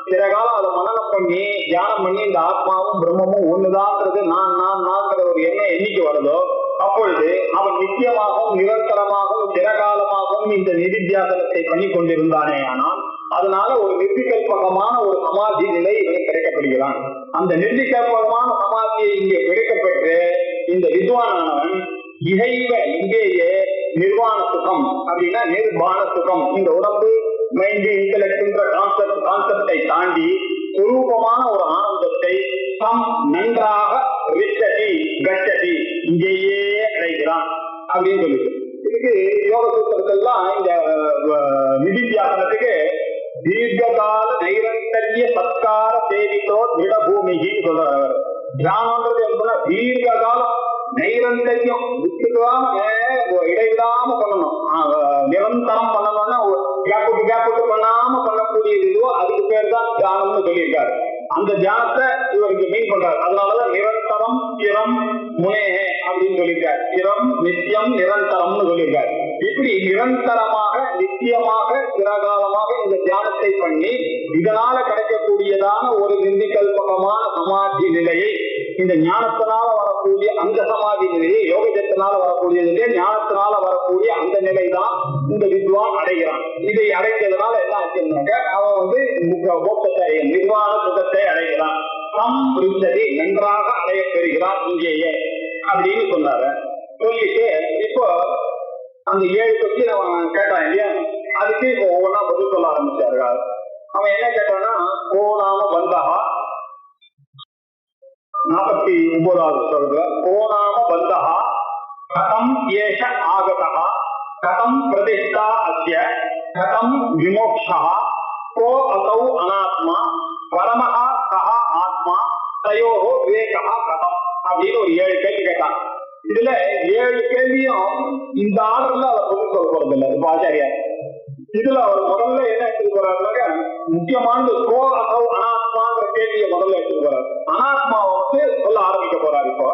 சில காலம் அதை மனநம் பண்ணி தியானம் பண்ணி இந்த ஆத்மாவும் பிரம்மமும் ஒண்ணுதான்றது நான்ங்கிற ஒரு எண்ணம் என்னைக்கு வருதோ அப்பொழுது அவன் நிச்சயமாகவும் நிரந்தரமாகவும் சிறகாலமாகவும் இந்த நிதித்தியாசனத்தை பண்ணி கொண்டிருந்தானே. ஆனால் அதனால ஒரு நிர்விகல்பகமான ஒரு சமாதி நிலை இவனுக்கு கிடைக்கப்படுகிறான். அந்த நிர்விகல்பகமான சமாதியை இங்கே கிடைக்கப்பெற்று இந்த வித்வானானவன் இகைவ இங்கேயே நிர்வாண சுகம் அப்படின்னா நிர்வாண சுகம். இந்த உடம்பு மைண்டு இன்டெலெக்ட்ன்ற கான்செப்டை தாண்டி சுரூபமான ஒரு ஆனந்தத்தை சம் நன்றாக ரிச்சதி கச்சதி இங்கேயே அடைகிறான் அப்படின்னு சொல்லிட்டு இதுக்கு யோக சூத்திரத்தெல்லாம் இந்த நிதித்தியாசனத்துக்கு தீர்க்கால நைரந்தரிய சத்கார சேவித்தோ திருட பூமிகின்னு சொல்றாரு. தியானம்ன்றது என்ன? தீர்க்க காலம் நைரந்தரியம் விட்டுக்காம இடைவிடாம பண்ணணும். நிரந்தரம் பண்ணணும்னா கேப்புட்டு பண்ணாம பண்ணக்கூடியது இதுவோ அதுக்கு பேர் தான் தியானம்னு சொல்லியிருக்காரு. அந்த தியானத்தை இவருக்கு மீன் பண்றாரு. அதனாலதான் நிரந்தரம் சிரம் முனேகே அப்படின்னு சொல்லியிருக்காரு. சிரம் நித்தியம் நிரந்தரம்னு சொல்லியிருக்காரு. இப்படி நிரந்தரமாக நித்தியமாக சிறகாலமாக இந்த தியானத்தை பண்ணி இதனால கிடைக்கக்கூடியதான ஒரு நிர்விகல்பகமான சமாதி நிலையை இந்த ஞானத்தினால வரக்கூடிய அந்த சமாதி நிலையை யோகத்தினால வரக்கூடிய நிலையை ஞானத்தினால வரக்கூடிய அந்த நிலை தான் இந்த வித்வான் அடைகிறான். இதை அடைந்ததுனால என்ன ஆச்சுன்னாக்க அவன் மோட்சத்தை நிர்வாண சுகத்தை அடைகிறான். சம்ருத்தி நன்றாக அடைய பெறுகிறான் இங்கேயே அப்படின்னு சொன்னாரு. சொல்லிட்டு இப்போ அந்த 7 கொஸ்டின் அவன் கேட்டான் இல்லையா, அதுக்கு இப்போ ஒவ்வொன்னா பதில் சொல்ல ஆரம்பிச்சாரு. அவன் என்ன கேட்டான்னா கோணாம பந்தகா 49வது சொல்ற கோணாம பந்தகா கதம் ஏஷ ஆகதா கதம் பிரதிஷ்டா அஸ்ய கதம் விமோக்ஷா கோ அசௌ அனாத்மா பரமஹா சஹ ஆத்மா தயோஹோ விவேகஹ கதம் அப்படின்னு ஒரு 7 கேள்வி கேட்டான். இதுல 7 கேள்வியும் இந்த ஆர்டர்ல அவர் பதில் சொல்ல போறது இல்லை இப்ப ஆச்சாரியார். இதுல அவர் முதல்ல என்ன எடுத்துட்டு போறாருனாக்க முக்கியமானது கோ அசௌ அனாத்மாங்கிற கேள்வியை முதல்ல எடுத்துட்டு போறாரு. அனாத்மாவை சொல்ல ஆரம்பிக்க போறாரு. இப்போ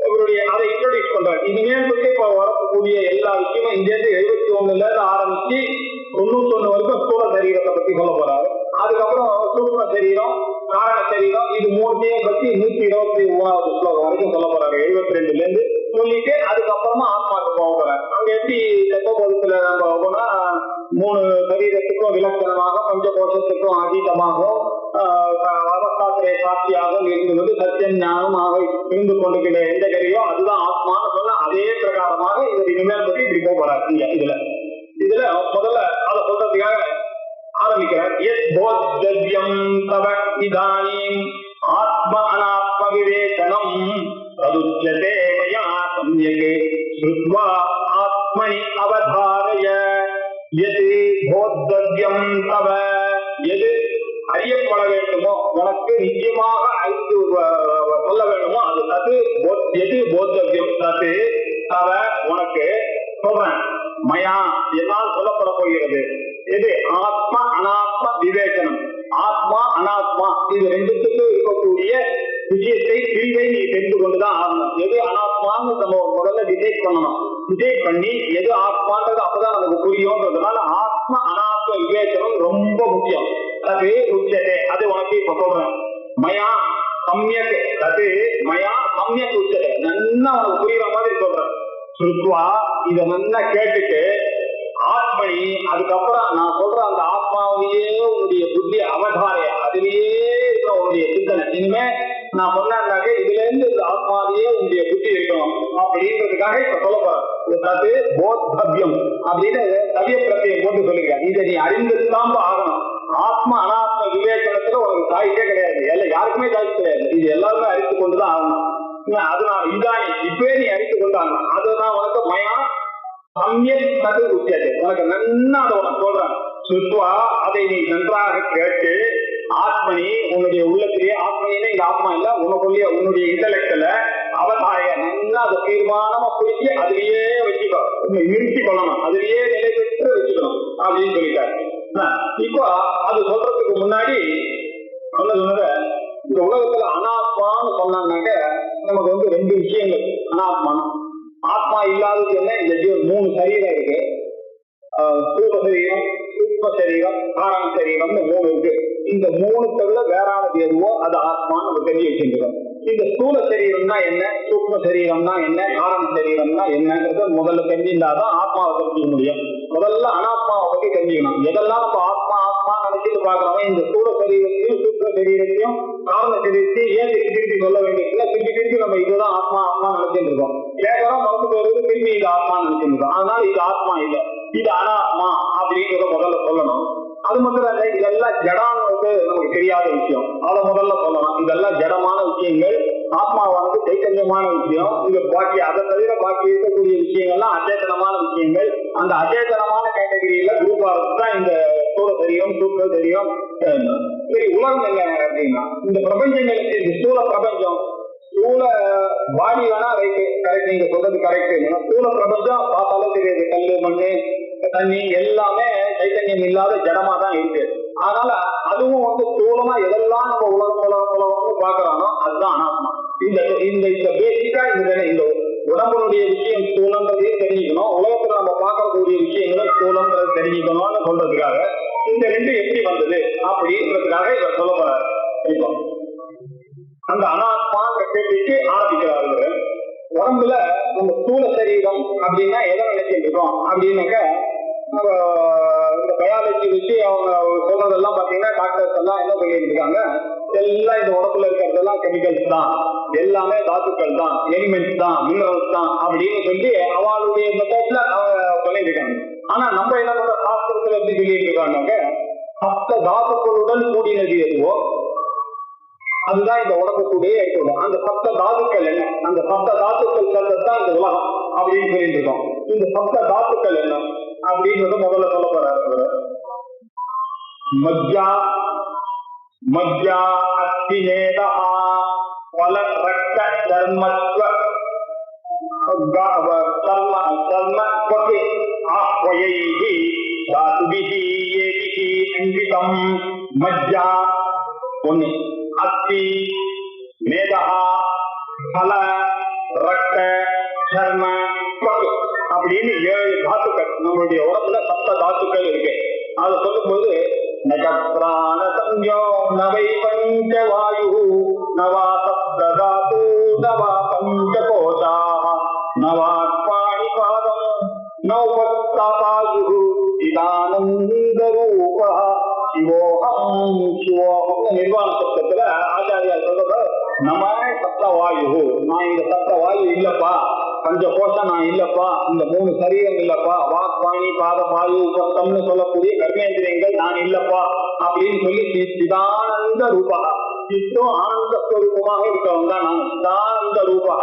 இவருடைய அதை இன்ட்ரோடியூஸ் பண்றாரு. இனிமேல் இப்போ வரக்கூடிய எல்லா விஷயமும் இங்க இருந்து 71ல இருந்து ஆரம்பிச்சு 91 வரைக்கும் ஸ்தூல சரீரத்தை பத்தி சொல்ல போறாரு. அதுக்கப்புறம் சூக்ஷ்ம சரீரம் காரண சரீரம் இது 3 பத்தி 123வது ஸ்லோகம் வரைக்கும் சொல்ல போறாரு. 72ல இருந்து சொல்லிட்டு அதுக்கப்புறமா ஆத்மாவுக்கு போக போறாரு. அங்க எப்படி தத்துவபோதத்துல நம்ம போனா 3 சரீரத்துக்கும் விலட்சணமாக பஞ்சகோஷத்துக்கும் அதீதமாகவும் அவஸ்தாத்திரை சாட்சியாக இருந்து சத்தியம் ஞானமாக இருந்து கொண்டிருக்கிற எந்த கரியோ அதுதான் ஆத்மான்னு சொன்னா அதே பிரகாரமாக இவர் இனிமேல் பற்றி இப்படி போக போறாரு. இதுல முதல்ல அதை சொல்றதுக்காக ஆரம்பிக்கிறார். எத் போத்யம் தவ இதானீம் ஆத்ம அனாத்ம விவேசனம் ததுச்யதே மயா சம்யக் ஸ்ருத்வா ஆத்மனி அவதாரய. எது போத்யம் தவ எது அறியப்பட வேண்டுமோ உனக்கு நிச்சயமாக அறிந்து சொல்ல வேண்டுமோ அது தது எது போத்தவியம் தது தவ உனக்கு சொல்றேன் மயா என்னால் சொல்லப்பட போகிறது. எது ஆத்ம அனாத்ம விவேசனம். ஆத்மா அனாத்மா இது ரெண்டுத்துக்கு இருக்கக்கூடிய விஷயத்தை பிரிவை நீ தெரிந்து கொண்டுதான் ஆகணும். எது அனாத்மான்னு நம்ம முதல்ல டிசைட் பண்ணணும். டிசைட் பண்ணி எது ஆத்மான்றது அப்பதான் நமக்கு புரியும்ன்றதுனால ஆத்ம அனாத்ம விவேச்சனம் ரொம்ப முக்கியம். அது உச்சதே, அது உனக்கு இப்ப சொல்றேன். மயா சம்யக், அது மயா சம்யக் உச்சதே, நல்லா உனக்கு புரியுற மாதிரி சொல்றேன். சுருத்வா, இத நல்லா கேட்டுட்டு ஆத்மனி, அதுக்கப்புறம் நான் சொல்ற அந்த ஆத்மாவிலேயே உன்னுடைய புத்தி அவதாரைய, அதுலயே இருக்கிற உன்னுடைய சிந்தனை. இனிமே நான் சொன்னாக்க இதுல இருந்து இந்த ஆத்மாவிலேயே உன்னுடைய புத்தி இருக்கணும் அப்படின்றதுக்காக இப்ப சொல்ல போறேன். அது போத்தவ்யம் அப்படின்னு தவிய பிரத்தியம் போட்டு சொல்லுகிறேன். இதை நீ அறிந்துதான் ஆகணும். ஆத்ம அனாத்ம விவேச்சனத்துல உனக்கு சாய்ஸே கிடையாது, எல்லாம் யாருக்குமே சாய்ஸ் கிடையாது. இது எல்லாருமே அறிந்து கொண்டுதான் ஆகணும். அதனால இதான் இப்பவே நீ அறிந்து கொண்டாகணும். அதுதான் உனக்கு மயா சம்யக் தது உச்சது, உனக்கு நன்னா அதை உனக்கு சொல்றேன். சுத்வா, அதை நீ நன்றாக கேட்டு ஆத்மனி, உன்னுடைய உள்ளத்திலேயே, ஆத்மனியே இங்க ஆத்மா இல்ல, உனக்குள்ளே உன்னுடைய இன்டலெக்ட்ல அவதாய நல்லா அதை தீர்மானமா புரிஞ்சு அதுலயே வச்சுக்கோ, நிறுத்தி கொள்ளணும், அதுலயே நிலை பெற்று வச்சுக்கணும் அப்படின்னு சொல்லிட்டாரு. இப்போ அது சொல்றதுக்கு முன்னாடி சொன்னது, இந்த உலகத்துல அனாத்மான்னு சொன்னாங்க நமக்கு வந்து ரெண்டு விஷயங்கள். அனாத்மா, ஆத்மா இல்லாதது என்ன, இந்த ஜீவன் 3 சரீரம் இருக்கு. ஸ்தூல சரீரம், சூக்ம சரீரம், காரண சரீரம்னு 3 இருக்கு. இந்த 3 வேறானது எதுவோ அது ஆத்மான்னு நம்ம தெரிஞ்சு வச்சிருக்கோம். இந்த ஸ்தூல சரீரம்னா என்ன, சூக்ம சரீரம்னா என்ன, காரண சரீரம்னா என்னன்றது முதல்ல தெரிஞ்சிருந்தாதான் ஆத்மாவை தெரிஞ்சுக்க முடியும். முதல்ல அனாத்மாவை பத்தி தெரிஞ்சுக்கணும். எதெல்லாம் நம்ம ஆத்மா ஆத்மா நினைச்சிட்டு பாக்குறோம், இந்த ஸ்தூல சரீரத்தையும் சூக்ம சரீரத்தையும் காரண சரீரத்தையும் ஏன் திருப்பி சொல்ல வேண்டியதுல திருப்பி நம்ம இதுதான் ஆத்மா ஆத்மா நினைச்சிட்டு இருக்கோம். கேட்கறோம், மறந்து போறது, திரும்பி இது ஆத்மா நினைச்சிட்டு இருக்கோம். அதனால இது ஆத்மா இல்லை, இது அனாத்மா அப்படிங்கிறத முதல்ல சொல்லணும். அது மட்டும் இல்ல, இதெல்லாம் ஜடான்னு வந்து நமக்கு தெரியாத விஷயம், அதை முதல்ல சொல்லணும். இதெல்லாம் ஜடமான விஷயங்கள், ஆத்மாவானது சைத்தன்யமான விஷயம். இது பாக்கி, அதை தவிர பாக்கி இருக்கக்கூடிய விஷயங்கள்லாம் அச்சேதனமான விஷயங்கள். அந்த அச்சேதனமான கேட்டகரியில குரூப்பா தான் இந்த ஸ்தூல சரீரம், சூக்ம சரீரம். சரி, உலகம் என்ன அப்படின்னா, இந்த பிரபஞ்சங்களுக்கு, இந்த ஸ்தூல பிரபஞ்சம், ஸ்தூல பாடி வேணா ரைட்டு, கரெக்ட், நீங்க சொல்றது கரெக்ட். ஸ்தூல பிரபஞ்சம் பார்த்தாலும் தெரியுது, கல்லு மண்ணு தண்ணி எல்லாமே சைத்தன்யம் இல்லாத ஜடமா தான் இருக்கு. அதனால அதுவும் வந்து ஸ்தூலமா எதெல்லாம் நம்ம உலகம் பாக்குறானோ அதுதான் அனாத்மா. இந்த பேசிக்கா இந்த உடம்புடைய விஷயம் ஸ்தூலன்றதையும் தெரிஞ்சுக்கணும், உலகத்துல நம்ம பார்க்கக்கூடிய விஷயங்களும் ஸ்தூலன்றது தெரிஞ்சுக்கணும்னு சொல்றதுக்காக இந்த ரெண்டு எப்படி வந்தது அப்படின்றதுக்காக இவர் சொல்ல போறாரு. அந்த அனாத்மா கேள்விக்கு ஆரம்பிக்கிறார்கள். உடம்புல நம்ம ஸ்தூல சரீரம் அப்படின்னா எதை நினைச்சிட்டு இருக்கோம் அப்படின்னாக்க, நம்ம இந்த பயாலஜி வச்சு அவங்க சொல்றதெல்லாம் பாத்தீங்கன்னா டாக்டர்ஸ் எல்லாம் என்ன சொல்லிட்டு இருக்காங்க, எல்லாம் இந்த உடம்புல இருக்கிறதெல்லாம் கெமிக்கல்ஸ் தான், எல்லாமே தாத்துக்கள் தான், எலிமெண்ட்ஸ் தான், மினரல்ஸ் தான் அப்படின்னு சொல்லி அவளுடைய மெத்தட்ல அவங்க சொல்லிட்டு இருக்காங்க. ஆனா நம்ம என்ன பண்ற, சாஸ்திரத்துல எப்படி சொல்லிட்டு இருக்காங்க, சப்த தாத்துக்களுடன் கூடினது எதுவோ அதுதான் இந்த உலகத்துடைய இருக்கணும். அந்த சப்த தாத்துக்கள் என்ன, அந்த சப்த தாத்துக்கள் தான் இந்த உலகம் அப்படின்னு சொல்லிட்டு இருக்கோம். இந்த சப்த தாத்துக்கள் என்ன அப்படின்றத முதல்ல சொல்ல போறாரு. மஜ்ஜா மஜ்ஜா அத்திநேதா வல ரக்த தர்மத்வ மஜ்ஜா ஒண்ணு, அத்தி மேதா பல ரத்த சர்ம அப்படின்னு 7 தாத்துக்கள் நம்மளுடைய உடம்புல சப்த தாத்துக்கள் இருக்கு. அதை சொல்லும்போது நகப்ராண சஞ்சோ நவை பஞ்ச வாயு நவா சப்த தாத்து நவா பஞ்ச கோஷா நவாத்மாணி பாதம் நௌபத்தாபாயு இதானந்த ரூப சிவோகம் சிவோகம். நிர்வாண சப்தத்துல ஆச்சாரியா சொல்றது, நம்ம சப்த வாயு, நான் இந்த சப்த வாயு இல்லப்பா, பஞ்ச கோஷம் நான் இல்லப்பா, இந்த 3 சரீரம் இல்லப்பா, வாக் வாணி பாத வாயு உபஸ்தம்னு சொல்லக்கூடிய கர்மேந்திரியங்கள் நான் இல்லப்பா அப்படின்னு சொல்லி சிதானந்த ரூபா, சித்தம் ஆனந்த ஸ்வரூபமாக இருக்கவங்க தான் நான். சிதானந்த ரூபா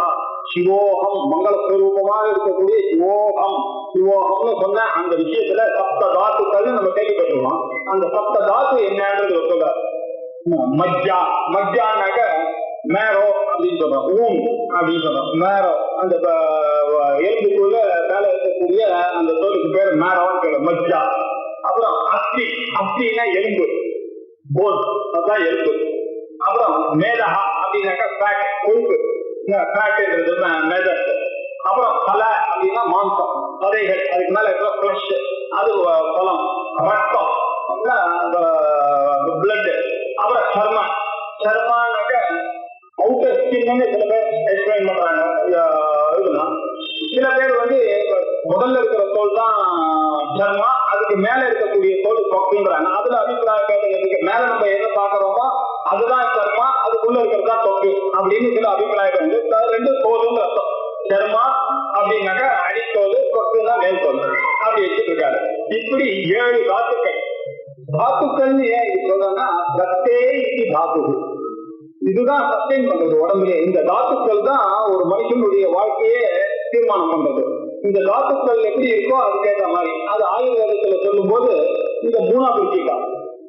சிவோகம், மங்களஸ்வரூபமாக இருக்கக்கூடிய சிவோகம். சிவோகம்னு சொன்ன அந்த விஷயத்துல சப்த தாத்துக்கள் நம்ம கேள்விப்பட்டிருக்கோம். அந்த சப்த தாத்து என்னன்றது சொல்ல மஜ்ஜா, மஜ்ஜானாக்க மேரோ அப்படின்னு சொல்றோம், ஊன் அப்படின்னு சொல்றோம். மேரோ அந்த எலும்புக்குள்ள மேல இருக்கக்கூடிய அந்த தோலுக்கு பேர் மேரோன்னு பேரு, மஜ்ஜா. அப்புறம் அஸ்தி, அஸ்தினா எலும்பு, போன், அதுதான் எலும்பு. அப்புறம் மேதா அப்படின்னாக்கா ஃபேட், கொழுப்பு, ஃபேட்ன்றது மேதஸ். அப்புறம் தலை அப்படின்னா மாம்சம், சதைகள், அதுக்கு மேல இருக்கிற ஃபிளஷ், அது பலம், ரத்தம், பிளட், அப்புறம் சர்மம். சர்மானாக்க அவுட்டர் ஸ்கின்னு சில பேர் எக்ஸ்பிளைன் பண்றாங்க. இதுதான் சில பேர் வந்து முதல்ல இருக்கிற தோல் தான் சர்மா, அதுக்கு மேல இருக்கக்கூடிய தோல் தொக்குன்றாங்க. அதுல அபிப்பிராயம் கேட்டதுக்கு மேல நம்ம என்ன பாக்குறோமோ அதுதான் சர்மா, அதுக்குள்ள இருக்கிறது தான் தொக்கு அப்படின்னு சில அபிப்பிராயம் வந்து ரெண்டு தோலும் ரத்தம். சர்மா அப்படின்னாக்க அடித்தோல், தொக்குன்னா மேல் தோல், அப்படி வச்சுட்டு இருக்காரு. இப்படி 7 தாத்துக்கள். தாத்துக்கள்னு ஏன் இது சொல்றேன்னா ரத்தே இது தாத்து, இதுதான் சஸ்டைன் பண்றது உடம்புல. இந்த தாத்துக்கள் தான் ஒரு மனுஷனுடைய வாழ்க்கையே தீர்மானம் பண்றது. இந்த தாத்துக்கள் எப்படி இருக்கோ அதுக்கேற்ற மாதிரி அது ஆயுர்வேதத்துல சொல்லும் போது இந்த 3ஆ பிரிச்சுக்கலாம்.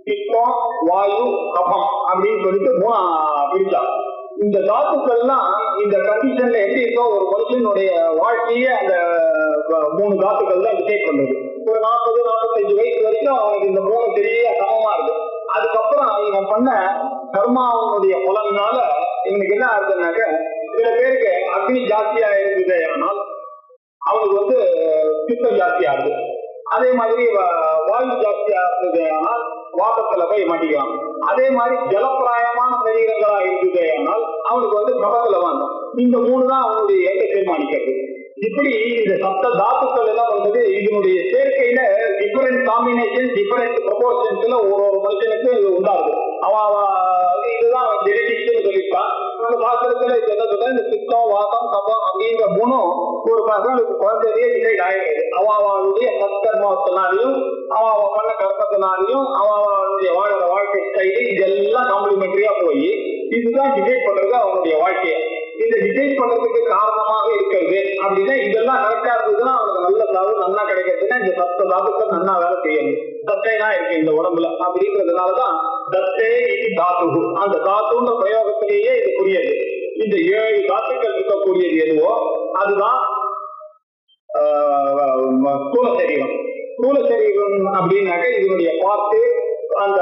பித்தம், வாயு, கபம் அப்படின்னு சொல்லிட்டு 3ஆ பிரிச்சா. இந்த தாத்துக்கள்லாம் இந்த கண்டிஷன்ல எப்படி இருக்கோ ஒரு மனுஷனுடைய வாழ்க்கையே அந்த 3 தாத்துக்கள் தான் டிசைட் பண்றது. ஒரு 40-45 வயசு வரைக்கும் அவனுக்கு இந்த 3 பெரிய சமமா இருக்கு. அதுக்கப்புறம் இவன் பண்ண கர்மாவனுடைய பலனால இவனுக்கு என்ன ஆகுதுன்னாக்க சில பேருக்கு அக்னி ஜாஸ்தியா இருந்தது ஆனால் அவனுக்கு வந்து பித்தம் ஜாஸ்தி ஆகுது. அதே மாதிரி வாயு ஜாஸ்தியா இருந்தது ஆனால் வாதத்துல போய் மாட்டிக்கலாம். அதே மாதிரி ஜலப்பிராயமான சரீரங்களா இருந்தது ஆனால் அவனுக்கு வந்து கபத்துல வாங்கும். இந்த 3 தான் அவனுடைய ஏற்ற தீர்மானிக்கிறது. இப்படி இந்த சப்த தாத்துக்கள் எல்லாம் வந்து இதனுடைய சேர்க்கையில டிஃபரெண்ட் காம்பினேஷன், டிஃபரெண்ட் ப்ரொபோர்ஷன்ஸ்ல ஒரு மனுஷனுக்கு உண்டாகுது. இதுதான் ஜெனடிக்ஸ் சொல்லியிருக்கான். அந்த சாஸ்திரத்துல என்ன சொல்ற, இந்த பித்தம், வாதம், கபம் அப்படிங்கிற 3 ஒரு பசங்களுக்கு குழந்தையே டிசைட் ஆகிடுது. அவனுடைய சத்கர்மத்தினாலையும் அவ பண்ண கர்மத்தினாலையும் அவனுடைய வாழற வாழ்க்கை ஸ்டைலு இதெல்லாம் காம்ப்ளிமெண்டரியா போய் இதுதான் டிசைட் பண்றது அவனுடைய வாழ்க்கையை. இந்த டிசைட் பண்றதுக்கு காரணமாக இருக்கிறது அப்படின்னா இதெல்லாம் கரெக்டா இருந்ததுன்னா அவனுக்கு நல்ல சாவு நல்லா கிடைக்கிறதுன்னா இந்த சத்த தாத்துக்கள் நல்லா வேலை செய்யணும். சத்தைனா இருக்கு இந்த உடம்புல அப்படிங்கிறதுனாலதான் தத்தே இது தாத்து. அந்த தாத்துன்ற பிரயோகத்திலேயே இது புரியுது. இந்த 7 தாத்துக்கள் இருக்கக்கூடியது எதுவோ அதுதான் ஸ்தூல சரீரம். ஸ்தூல சரீரம் அப்படின்னாக்க இதனுடைய பார்த்து அந்த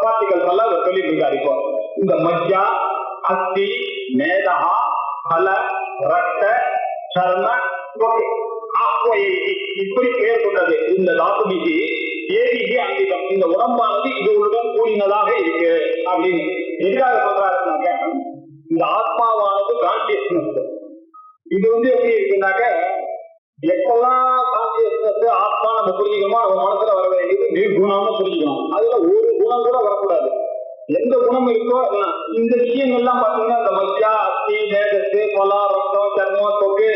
பார்ட்டிகல்ஸ் எல்லாம் சொல்லிட்டு இருக்காரு. இப்போ இந்த மஜ்ஜா, அஸ்தி, மேதா, பல, ரத்த, சர்ம, இப்படி பெயர் கொண்டது இந்த தாத்துபிக்கு. ஏபிக்கு அங்கிதம், இந்த உடம்பானது இதுடன் கூடினதாக இருக்கு அப்படின்னு எதுக்காக சொல்றாருன்னாக்க இந்த ஆத்மாவானது கான்சியஸ்னஸ். இது வந்து எப்படி இருக்குன்னாக்க எப்பெல்லாம் கான்சியஸ்னஸ் ஆத்மா நம்ம புரிஞ்சுக்கணுமோ நம்ம மனசுல வர வேண்டியது நிர்குணம்னு புரிஞ்சுக்கணும். அதுல ஒரு குணம் கூட வரக்கூடாது. எந்த குணம் இருக்கோ இந்த விஷயங்கள்லாம் பாத்தீங்கன்னா இந்த மஜ்ஜா, அஸ்தி, மேதத்து, பலா, ரத்தம், சர்மம், தொக்கு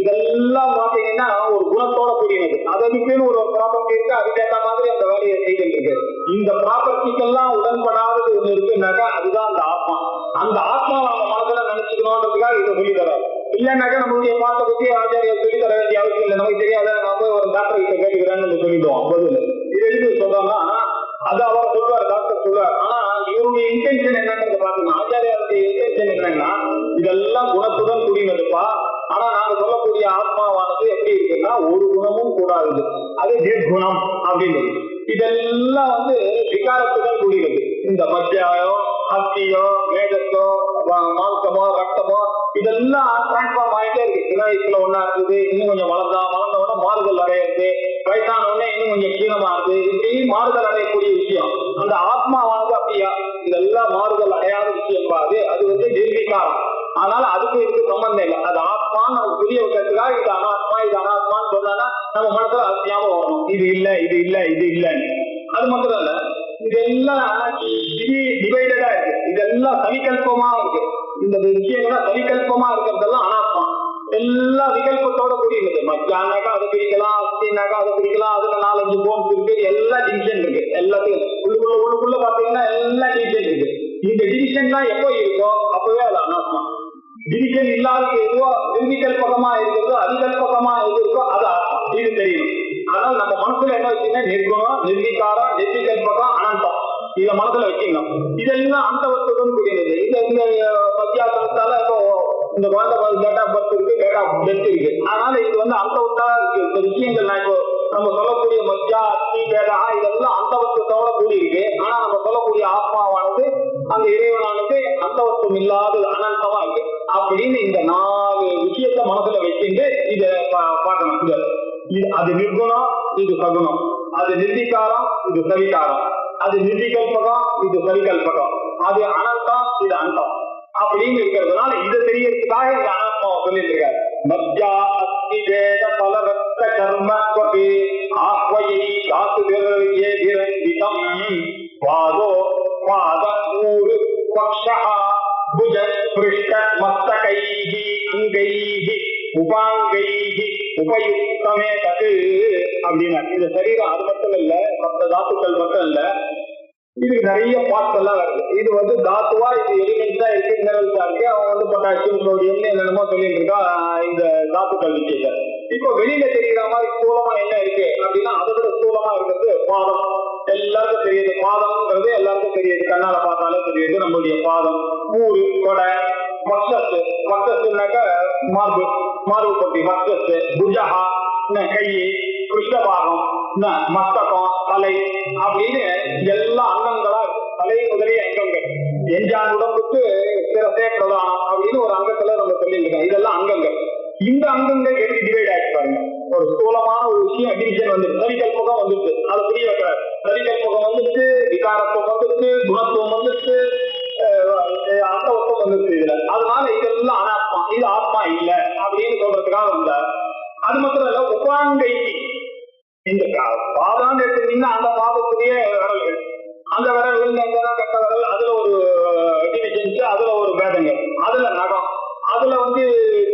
இதெல்லாம் பாத்தீங்கன்னா ஒரு குணத்தோட கூடியது. அதுக்குன்னு ஒரு ப்ராப்பர்ட்டி இருக்கு, அதுக்கேற்ற மாதிரி அந்த வேலையை செய்துட்டு இருக்கு. இந்த ப்ராப்பர்ட்டிக்கெல்லாம் உடன்படாதது ஒண்ணு இருக்குன்னாக்கா அதுதான் அந்த ஆத்மா. அந்த ஆத்மாவை நம்ம மனசுல நினைச்சுக்கணும்ன்றதுக்காக இதை சொல்லி தராரு. இல்லைன்னாக்கா நம்மளுடைய பாட்டை பத்தி ஆச்சாரியர் சொல்லி தர வேண்டிய அவசியம் இல்லை. நமக்கு தெரியாத நான் போய் ஒரு டாக்டர் கிட்ட கேட்டுக்கிறேன்னு சொல்லிடுவோம். பதில் இது எதுக்கு சொல்றோம்னா அது அவர் சொல்றாரு, டாக்டர் சொல்றாரு. ஆனா இவருடைய இன்டென்ஷன் என்னன்றது பாத்தீங்கன்னா ஆச்சாரியாருடைய இன்டென்ஷன் என்னன்னா இதெல்லாம் குணத்துடன் கூடினதுப்பா. ஆனா நாங்க சொல்லக்கூடிய ஆத்மாவானது எப்படி இருக்குன்னா ஒரு குணமும் கூடாது, அது நிர்குணம் அப்படின்னு. இதெல்லாம் வந்து விகாரத்துடன் கூடினது. இந்த மஜ்ஜாயோ, அஸ்தியோ, மேகத்தோ, மாம்சமோ, ரத்தமோ இதெல்லாம் டிரான்ஸ்பார்ம் ஆகிட்டே இருக்கு. சில வயசுல ஒன்னா இருக்குது, இன்னும் கொஞ்சம் வளர்ந்தவன மாறுதல் அடையிறது, வயசானவொடனே இன்னும் கொஞ்சம் கீழமா இருக்கு. இப்படி மாறுதல் அடையக்கூடிய விஷயம். அந்த ஆத்மாவானது அப்படியா இதெல்லாம் மாறுதல் அடையாத விஷயம் பாது, அது வந்து நிர்விகாரம். ஆனால் அதுக்கு இதுக்கு சம்பந்தம் இல்லை. அது ஆத்மான்னு நமக்கு புரிய வைக்கிறதுக்காக இது அனாத்மா இது அனாத்மான்னு சொன்னா நம்ம மனசுல ஞாபகம் வரணும், இது இல்லை இது இல்லை இது இல்லைன்னு. அது மட்டும் இல்ல, இதெல்லாம் டிவைடடா இருக்கு, இதெல்லாம் சவிகல்பமா இருக்கு. இந்த விஷயங்கள்லாம் சவிகல்பமா இருக்கிறதெல்லாம் அனாத்மா. எல்லா விகல்பத்தோட கூடியது. மஜ்ஜானாக்கா அதை பிரிக்கலாம், அஸ்தினாக்கா அதை பிரிக்கலாம், அதுல 4-5 போன்ஸ் இருக்கு, எல்லா டிவிஷன் இருக்கு. எல்லாத்தையும் உள்ளுக்குள்ள பாத்தீங்கன்னா எல்லா டிவிஷன் இருக்கு. இந்த டிவிஷன்லாம் எப்போ இருக்கோ அப்பவே அது அனாத்மா. டிவிஷன் இல்லாத எதுவோ நிர்விகல்பகமா இருக்கிறதோ அதிகல்பகமா எது இருக்கோ அது ஆத்மா. இது தெரியும். ஆனால் நம்ம மனசுல என்ன வச்சுன்னா நிர்குணம், நிர்விகாரம், நிர்விகல்பகம், அனந்தம் இத மனசுல வச்சுக்கணும். இதெல்லாம் அந்தவத்துடன் கூடியது. இந்த மத்தியாசனத்தால இப்போ இந்த குழந்தை டேட் ஆஃப் பர்த் இருக்கு, டேட் ஆஃப் டெத் இருக்கு. அதனால இது வந்து அந்தவத்தா இருக்கு. இந்த விஷயங்கள் நான் இப்போ நம்ம சொல்லக்கூடிய மத்தியா அஸ்மி வேதா இதெல்லாம் அந்தவத்துவத்தோட கூடி இருக்கு. ஆனா நம்ம சொல்லக்கூடிய ஆத்மாவானது அந்த இறைவனானது அந்தவத்துவம் இல்லாத அனந்தமா இருக்கு அப்படின்னு இந்த 4 விஷயத்த மனசுல வச்சுட்டு இத பார்க்கணும். இது அது நிர்குணம், இது சகுணம். அது நிர்விகாரம், இது சவிகாரம். அது நிர்விகல்பகம், இது சவிகல்பகம். அது அனந்தம், இது அந்தம் அப்படின்னு இருக்கிறதுனால இதை தெரியறதுக்காக இந்த அனாத்மாவை சொல்லிட்டு இருக்காரு. மத்தியா அஸ்மி வேத பலரத்த கர்மஸ்வபி ஆஹ்வயை தாசுவிரவிதம் வாதோ பாத ஊரு பக்ஷஹ புஜ பிருஷ்ட மஸ்தகைஹி அங்கைஹி உபாங்கைஹி உபயுக்தமே தது அப்படின்னா இந்த சரீரம் அது மட்டும் இல்ல, மற்ற தாத்துக்கள் மட்டும் இல்ல, இதுக்கு நிறைய பார்ட்ஸ் எல்லாம் வருது. இது வந்து தாத்துவா, இது எலிமெண்ட்ஸா இருக்கு, மினரல்ஸா இருக்கு. அவன் பொட்டாசியம் சோடியம் என்னென்னமோ சொல்லிட்டு இருக்கா இந்த தாத்துக்கள் விஷயத்த. இப்போ வெளியில தெரிகிற மாதிரி ஸ்தூலமா என்ன இருக்கு அப்படின்னா அதை விட ஸ்தூலமா இருக்கிறது பாதம். எல்லாருக்கும் தெரியுது பாதம்ங்கிறது, எல்லாருக்கும் தெரியுது, கண்ணால பார்த்தாலே தெரியுது நம்மளுடைய பாதம். ஊரு கொடை, மக்சஸ், மக்சஸ்னாக்க மார்பு, மார்பு பட்டி மக்சஸ், புஜஹா கை, கிருஷ்ணபாகம், மஸ்தகம், தலை அப்படின்னு எல்லா அங்கங்களா இருக்கு. தலை முதலிய அங்கங்கள். எஞ்சான் உடம்புக்கு சிரசே பிரதானம் அப்படின்னு ஒரு அங்கத்துல நம்ம சொல்லியிருக்கோம். இதெல்லாம் அங்கங்கள். இந்த அங்கங்கள் எப்படி டிவைட் ஆயிட்டு பாருங்க. ஒரு ஸ்தூலமான ஒரு விஷயம் டிவிஷன் வந்து சரிகல்பகம் வந்துச்சு, அதை புரிய வைக்கிறார். சரிகல்பகம் வந்துச்சு, விகாரத்துவம் வந்துச்சு, குணத்துவம் வந்துச்சு, அர்த்தவத்துவம் வந்துச்சு இதுல. அதனால இதெல்லாம் அனாத்மா, இது ஆத்மா இல்ல அப்படின்னு சொல்றதுக்காக வந்தார். அது மட்டும் இல்ல, உபாங்கை இந்த பாதான்னு எடுத்துட்டீங்கன்னா அந்த பாதத்துடைய விரல்கள், அந்த விரல்கள் எங்கன்னா கட்ட விரல், அதுல ஒரு டிவிஷன்ஸ், அதுல ஒரு பேதங்கள், அதுல நகம், அதுல வந்து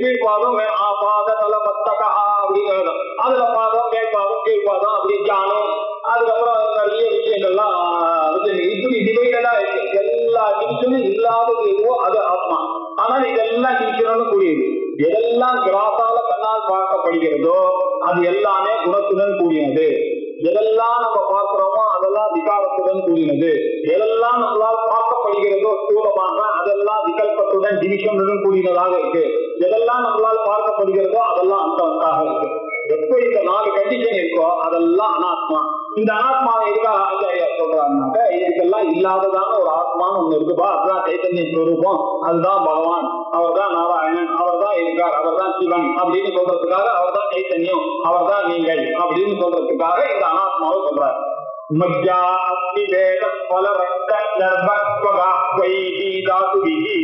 கீழ்பாதம் பாத தல மஸ்தகா அப்படின்னு வேதம், அதுல பாதம் மேற்பாதம் கீழ்பாதம் அப்படி ஜானம், அதுக்கப்புறம் நிறைய விஷயங்கள்லாம் இப்படி டிவைடடா இருக்கு. எல்லா டிவிஷனும் இல்லாதது எதுவோ அது ஆத்மா. ஆனால் இதெல்லாம் டிவிஷனும் கூடியது. எதெல்லாம் கிராசால கண்ணால் பார்க்கப்படுகிறதோ அது எல்லாமே குணத்துடன் கூடியது. எதெல்லாம் நம்ம பார்க்கிறோமோ அதெல்லாம் விகாரத்துடன் கூடியது. எதெல்லாம் நம்மளால் பார்க்கப்படுகிறதோ ஸ்தூலமாக அதெல்லாம் விகல்பத்துடன் டிவிஷனுடன் கூடியதாக இருக்கு. எதெல்லாம் நம்மளால் பார்க்கப்படுகிறதோ அதெல்லாம் அந்தவத்தாக இருக்கு. எப்போ இந்த 4 கண்டிஷன் இருக்கோ அதெல்லாம் அனாத்மா. இந்த அனாத்மாவை எதுக்காக ஆச்சாரியா சொல்றாங்கன்னாக்க இதுக்கெல்லாம் இல்லாததான ஒரு ஆத்மான்னு ஒண்ணு இருக்குப்பா, அதுதான் சைத்தன்ய ஸ்வரூபம், அதுதான் பகவான், அவர் தான் நாராயணன், அவர் தான் இருக்கார், அவர் தான் சிவன் அப்படின்னு சொல்றதுக்காக, அவர் தான் சைத்தன்யம், அவர் தான் நீங்கள் அப்படின்னு சொல்றதுக்காக இந்த அனாத்மாவை சொல்றாரு. மத்தியா அஸ்மி வேத பல ரத்த தர்மஸ்வகாஹ்வைஹி தாதுபிஹி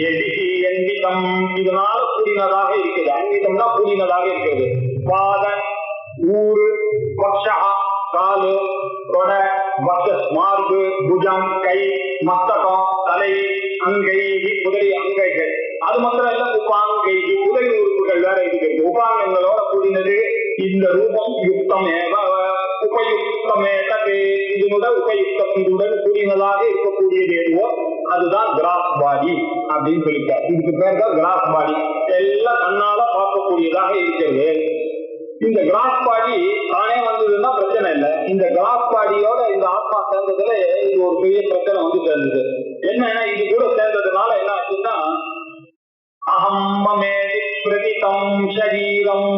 யதிஹி அன்விதம், இதனால கூடினதாக இருக்குது. அன்விதம்னா கூடினதாக இருக்கிறது. பாத ஊரு பக்ஷா காலு கொடை வக்ஷஸ் மார்பு புஜம் கை மஸ்தகம் தலை அங்கை முதலிய அங்கைகள். அது மாத்திரம் இல்ல, உபாங்கை உடல் உறுப்புகள் வேற இருக்குது. உபாங்கங்களோட கூடினது இந்த ரூபம் யுக்தமே உபயுக்தமே தது, இதனுடன் உபயுக்தம் இதுடன் கூடினதாக இருக்கக்கூடியது எதுவோ அதுதான் கிராஸ் பாடி அப்படின்னு சொல்லிட்டார். இதுக்கு பேர் தான் கிராஸ் பாடி. எல்லாம் கண்ணால பார்க்கக்கூடியதாக இருக்கிறது. இந்த கிராஸ் பாடி தானே வந்ததுன்னா பிரச்சனை இல்லை. இந்த கிராஸ் பாடியோட இந்த ஆத்மா சேர்ந்ததுல இது ஒரு பெரிய பிரச்சனை வந்து சேர்ந்தது. என்னன்னா இது கூட சேர்ந்ததுனால என்ன ஆச்சுன்னா அகம்மமே பிரதிதம் சரீரம்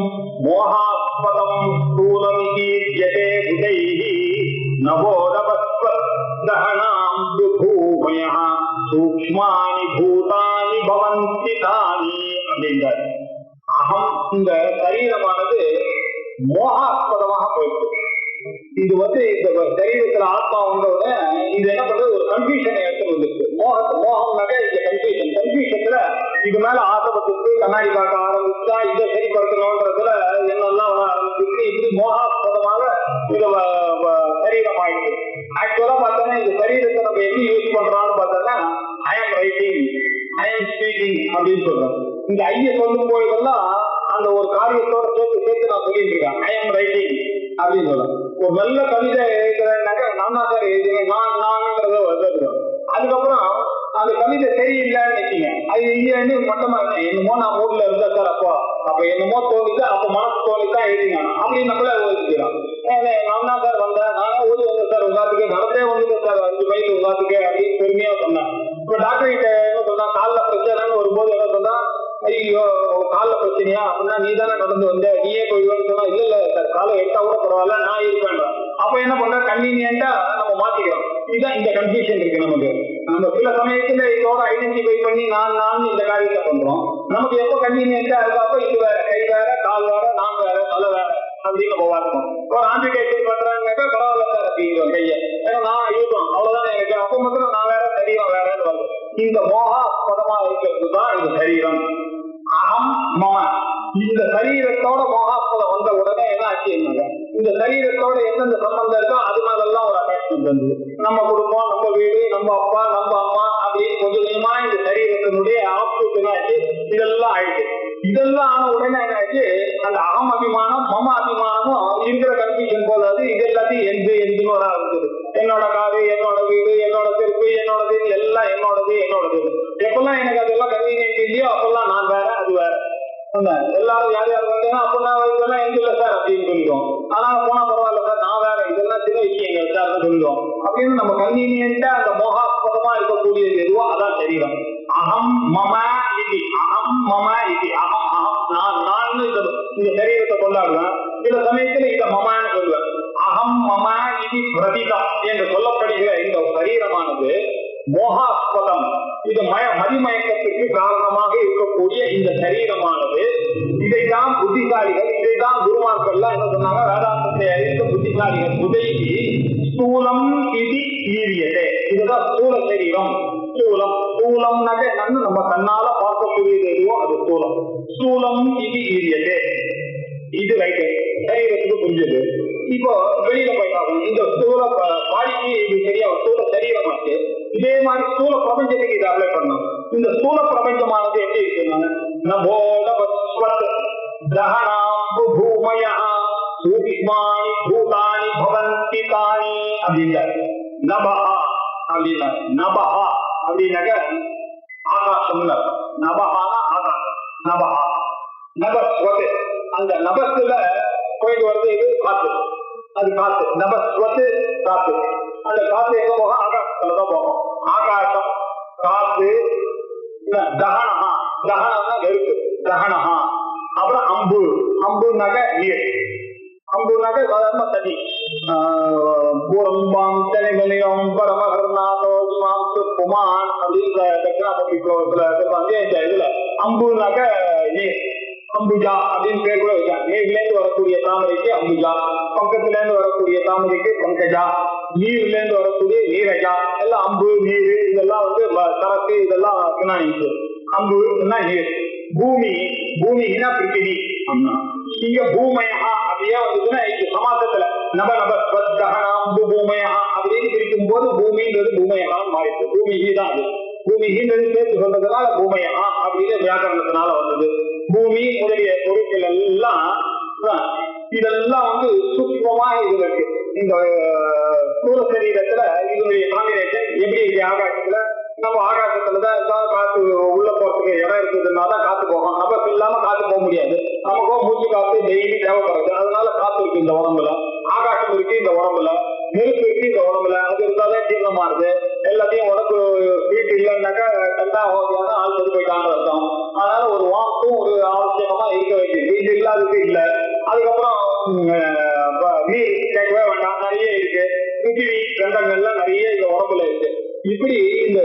மோகாஸ்பதம் ஸ்தூலமிதி ஜதே புதைஹி நவோதவஸ்வதஹனாம் துபூமயஹ சூக்ஷ்மானி பூதானி பவந்தி தானி அப்படின்றார். அகம் இந்த சரீரமானது மோகாஸ்பதமாக போயிருக்கு. இது வந்து இந்த சரீரத்துல ஆத்மா வந்தோட இது என்ன பண்றது, ஒரு கன்ஃபியூஷனை எடுத்து வந்துருக்கு. மோகம்னாக்க இந்த கன்ஃபியூஷன்ல இது மேல ஆசைப்பட்டு கண்ணாடி பார்க்க ஆரம்பிச்சா இதை சரிப்படுத்தணும்ன்றதுல என்னெல்லாம் ஆரம்பிச்சு இப்படி மோகாஸ்பதமாக இது சரீரம் ஆயிடுச்சு. ஆக்சுவலா பார்த்தோன்னா இந்த சரீரத்தை நம்ம எப்படி யூஸ் பண்றோம்னு பார்த்தோம்னா I am writing, I am speaking அப்படின்னு சொல்றோம். இந்த ஐய சொல்லும் போதெல்லாம் அந்த ஒரு காரியத்தோட சேர்த்து நான் சொல்லிட்டு இருக்கேன். ஐ எம் ரைட்டிங் அப்படின்னு சொல்றேன். ஒரு நல்ல கவிதை எழுதுறேன்னாக்க நான் தான் சார் எழுதுவேன், நான்ங்கிறத வந்துடுறோம். அதுக்கப்புறம் அந்த கவிதை சரியில்லைன்னு வச்சுங்க, அது இல்லைன்னு மட்டமா இருக்கேன், என்னமோ நான் மூட்ல இருந்தா சார் அப்ப என்னமோ தோணுது, அப்ப மனசு தோணிதான் எழுதிங்க அப்படின்னு நம்மள யோசிக்கிறோம். நான் தான் சார் வந்தேன், நானே ஊதி வந்தேன் சார் உங்காத்துக்கு, நடந்தே வந்துட்டேன் சார் 5 மைல் உங்காத்துக்கு அப்படின்னு பெருமையா சொன்னேன். இப்ப டாக்டர் கிட்ட என்ன சொன்னா, காலில் பிரச்சனைன்னு வரும்போது என்ன சொன்னா, ஐயோ காலில் பிரச்சனையா அப்படின்னா நீ தானே நடந்து வந்த, நீயே போயிடுவேன்னு சொன்னா இல்ல சார் காலை எடுத்தா கூட பரவாயில்ல நான் இருப்பேன். அப்ப என்ன பண்ற கன்வீனியன்டா நம்ம மாத்திக்கிறோம். இதுதான் இந்த கன்ஃபியூஷன் இருக்கு நமக்கு. நம்ம சில சமயத்துல இதோட ஐடென்டிஃபை பண்ணி நான் இந்த காரியத்தை பண்றோம். நமக்கு எப்ப கன்வீனியன்டா இருக்கப்ப இது வேற, கை வேற, கால் வேற, நான் வேற, தலை வேற அப்படின்னு நம்ம பார்க்கணும். ஒரு ஆம்பிகேஷன் பண்றாங்கன்னாக்கா பரவாயில்ல சார் அப்படிங்கிறோம் கையை, ஏன்னா நான் இருக்கும் அவ்வளவுதான் எனக்கு. அப்ப மட்டும் நான் வேற, சரீரம் வேறன்னு வருது. இந்த மோகாஸ்பதமா இருக்கிறது தான் இந்த சரீரம். அகம் மம. இந்த சரீரத்தோட மோகாஸ்பதம் வந்த உடனே என்ன ஆச்சு, இந்த சரீரத்தோட எந்தெந்த சம்பந்தம் இருக்கோ அது மாதிரிலாம் ஒரு அட்டாச்மெண்ட் வந்தது. நம்ம குடும்பம், நம்ம வீடு, நம்ம அப்பா, நம்ம அம்மா அப்படின்னு கொஞ்சம் கொஞ்சமா இந்த சரீரத்தினுடைய ஆப்ஷன் ஆச்சு. இதெல்லாம் ஆயிடுச்சு. இதெல்லாம் ஆன உடனே என்னாச்சு, அந்த அகம் அபிமானம் மம அபிமானமும் இருக்கிற கன்ஃபியூஷன் போதாது. இது எல்லாத்தையும் எந்துன்னு ஒரு ஆரம்பிச்சது. என்னோட காரு, என்னோட வீடு, என்னோட செருப்பு, என்னோடது, எல்லாம் என்னோடது. எப்பெல்லாம் எனக்கு அதெல்லாம் கன்வீனியன்ட் இல்லையோ அப்பெல்லாம் நான் வேற, அது வேற. எல்லாரும் யார் யார் வந்தேன்னா அப்பெல்லாம் இதெல்லாம் எங்க இல்லை சார் அப்படின்னு சொல்லிடுவோம். ஆனா போனா பரவாயில்ல சார், நான் வேற, இதெல்லாம் சின்ன விஷயங்கள் சார் சொல்லிடுவோம். அப்படின்னு நம்ம கன்வீனியன்டா அந்த மோகாஸ்பதமா இருக்கக்கூடியது எதுவோ அதான் சரீரம். அகம் மம இது, அகம் மம இது, அகம் அகம் நான் இந்த சரீரத்தை கொண்டாடுவேன். சில சமயத்துல இத மமான்னு சொல்லுவேன். அகம் மம இது பிரதிதம் என்று சொல்லப்படுகிற இந்த சரீரமானது மோகாஸ்பதம், இது மதிமயக்கத்துக்கு காரணமாக இருக்கக்கூடிய இந்த சரீரமானது, இதைதான் புத்திசாலிகள், இதைதான் குருமார்கள்லாம் என்ன சொன்னாங்க, வேதாந்தத்தை அறிந்த புத்திசாலிகள் உதவி ஸ்தூலம் இது ஈரியதே. இதுதான் ஸ்தூல சரீரம். ஸ்தூலம்னாக்க என்னன்னு நம்ம கண்ணால பார்க்கக்கூடியது எதுவோ அது ஸ்தூலம். ஸ்தூலம் இது ஈரியதே. இது ரைட்டு, சரீரத்துக்கு புரிஞ்சது. இப்போ வெளியில போயிட்டாங்க. இந்த ஸ்தூல பாடிக்கு இது சரியா ஸ்தூல சரீரமாச்சு. இதே மாதிரி ஸ்தூல பிரபஞ்சத்துக்கு இதை அப்ளை பண்ணணும். இந்த ஸ்தூல பிரபஞ்சமானது எப்படி இருக்குன்னா, பூதானி பவந்தி தானி அப்படின்னாரு. நபஹா அப்படின்னா, நபஹா அப்படின்னாக்க ஆகாசம். நபஹானா ஆகாசம். நபஹா நபஸ்வத்து, அந்த நபஸ்ல போயிட்டு வருது இது காத்து, அது காத்து. நபஸ்வத்து காத்து. அந்த காத்து எங்க போகும், ஆகாசத்துலதான் போகும். ஆகாசம், காத்து, தகனஹா, தகனம்னா நெருப்பு, தகனஹா. அப்புறம் அம்பு, அம்புனாக்க நீர், அம்புனாக்க சாதாரண தண்ணி. பூரம்பாம் தெனைமலையம் பரமகர்நாதோஜிமாம் புமான் அப்படின்ற தட்சிணாமூர்த்தி ஸ்லோகத்துல வந்து இந்த இதுல அம்புனாக்க நீர், அம்புஜா அப்படின்னு பேர் கூட வைக்காங்க. நீர்ல இருந்து வரக்கூடிய தாமரைக்கு அம்புஜா, பக்கத்துல இருந்து வரக்கூடிய தாமரைக்கு பங்கஜா, நீர்ல இருந்து வரக்கூடிய நீரஜா. எல்லாம் அம்பு, நீர், இதெல்லாம் வந்து சரக்கு, இதெல்லாம் சினானிம்ஸ். அம்புன்னா நீர். பூமி, பூமினா பிருத்திவி. இங்க பூமயா அப்படியே வந்துச்சுன்னா சமாசத்துல நப நப ஸ்வத்கஹனாம்பு பூமயா அப்படின்னு பிரிக்கும் போது பூமின்றது பூமயான்னு மாறிடுது. பூமி தான் அது. பூமி சேர்த்து சொல்றதுனால பூமயா அப்படின்னு வியாக்கரணத்தினால வந்தது. பூமி முதலிய பொருட்கள் எல்லாம் இதெல்லாம் வந்து சூக்ஷ்மமா இது இருக்கு. இந்த ஸ்தூல சரீரத்துல இதனுடைய காம்பினேஷன் எப்படி இருக்கு. ஆகாசத்துல நம்ம ஆகாசத்துலதான் காத்து உள்ள போறதுக்கு இடம் இருக்குதுனால காத்து போகும். நபர் இல்லாம காத்து போக முடியாது. நமக்கோ மூச்சு காத்து டெய்லி தேவைப்படுறது. அதனால காத்து இருக்கு இந்த உடம்புல, ஆகாசம் இருக்கு இந்த உடம்புல, நெருப்பு இருக்கு இந்த உடம்புல. அது இருந்தாலே ஜீவனமானது. எல்லாத்தையும் உடம்பு வீட்டு இல்லைன்னாக்கா கண்டா ஓகேதான் ஆள் செத்து போயிட்டாங்க அர்த்தம். அதனால ஒரு வாக்கும் ஒரு அவசியமா இருக்க வேண்டியது. இது இல்லாதது இல்லை. அதுக்கப்புறம் நீர் கேட்கவே வேண்டாம், நிறைய இருக்கு. பிருத்திவி கண்டங்கள்லாம் நிறைய இந்த உடம்புல இருக்கு. இப்படி இந்த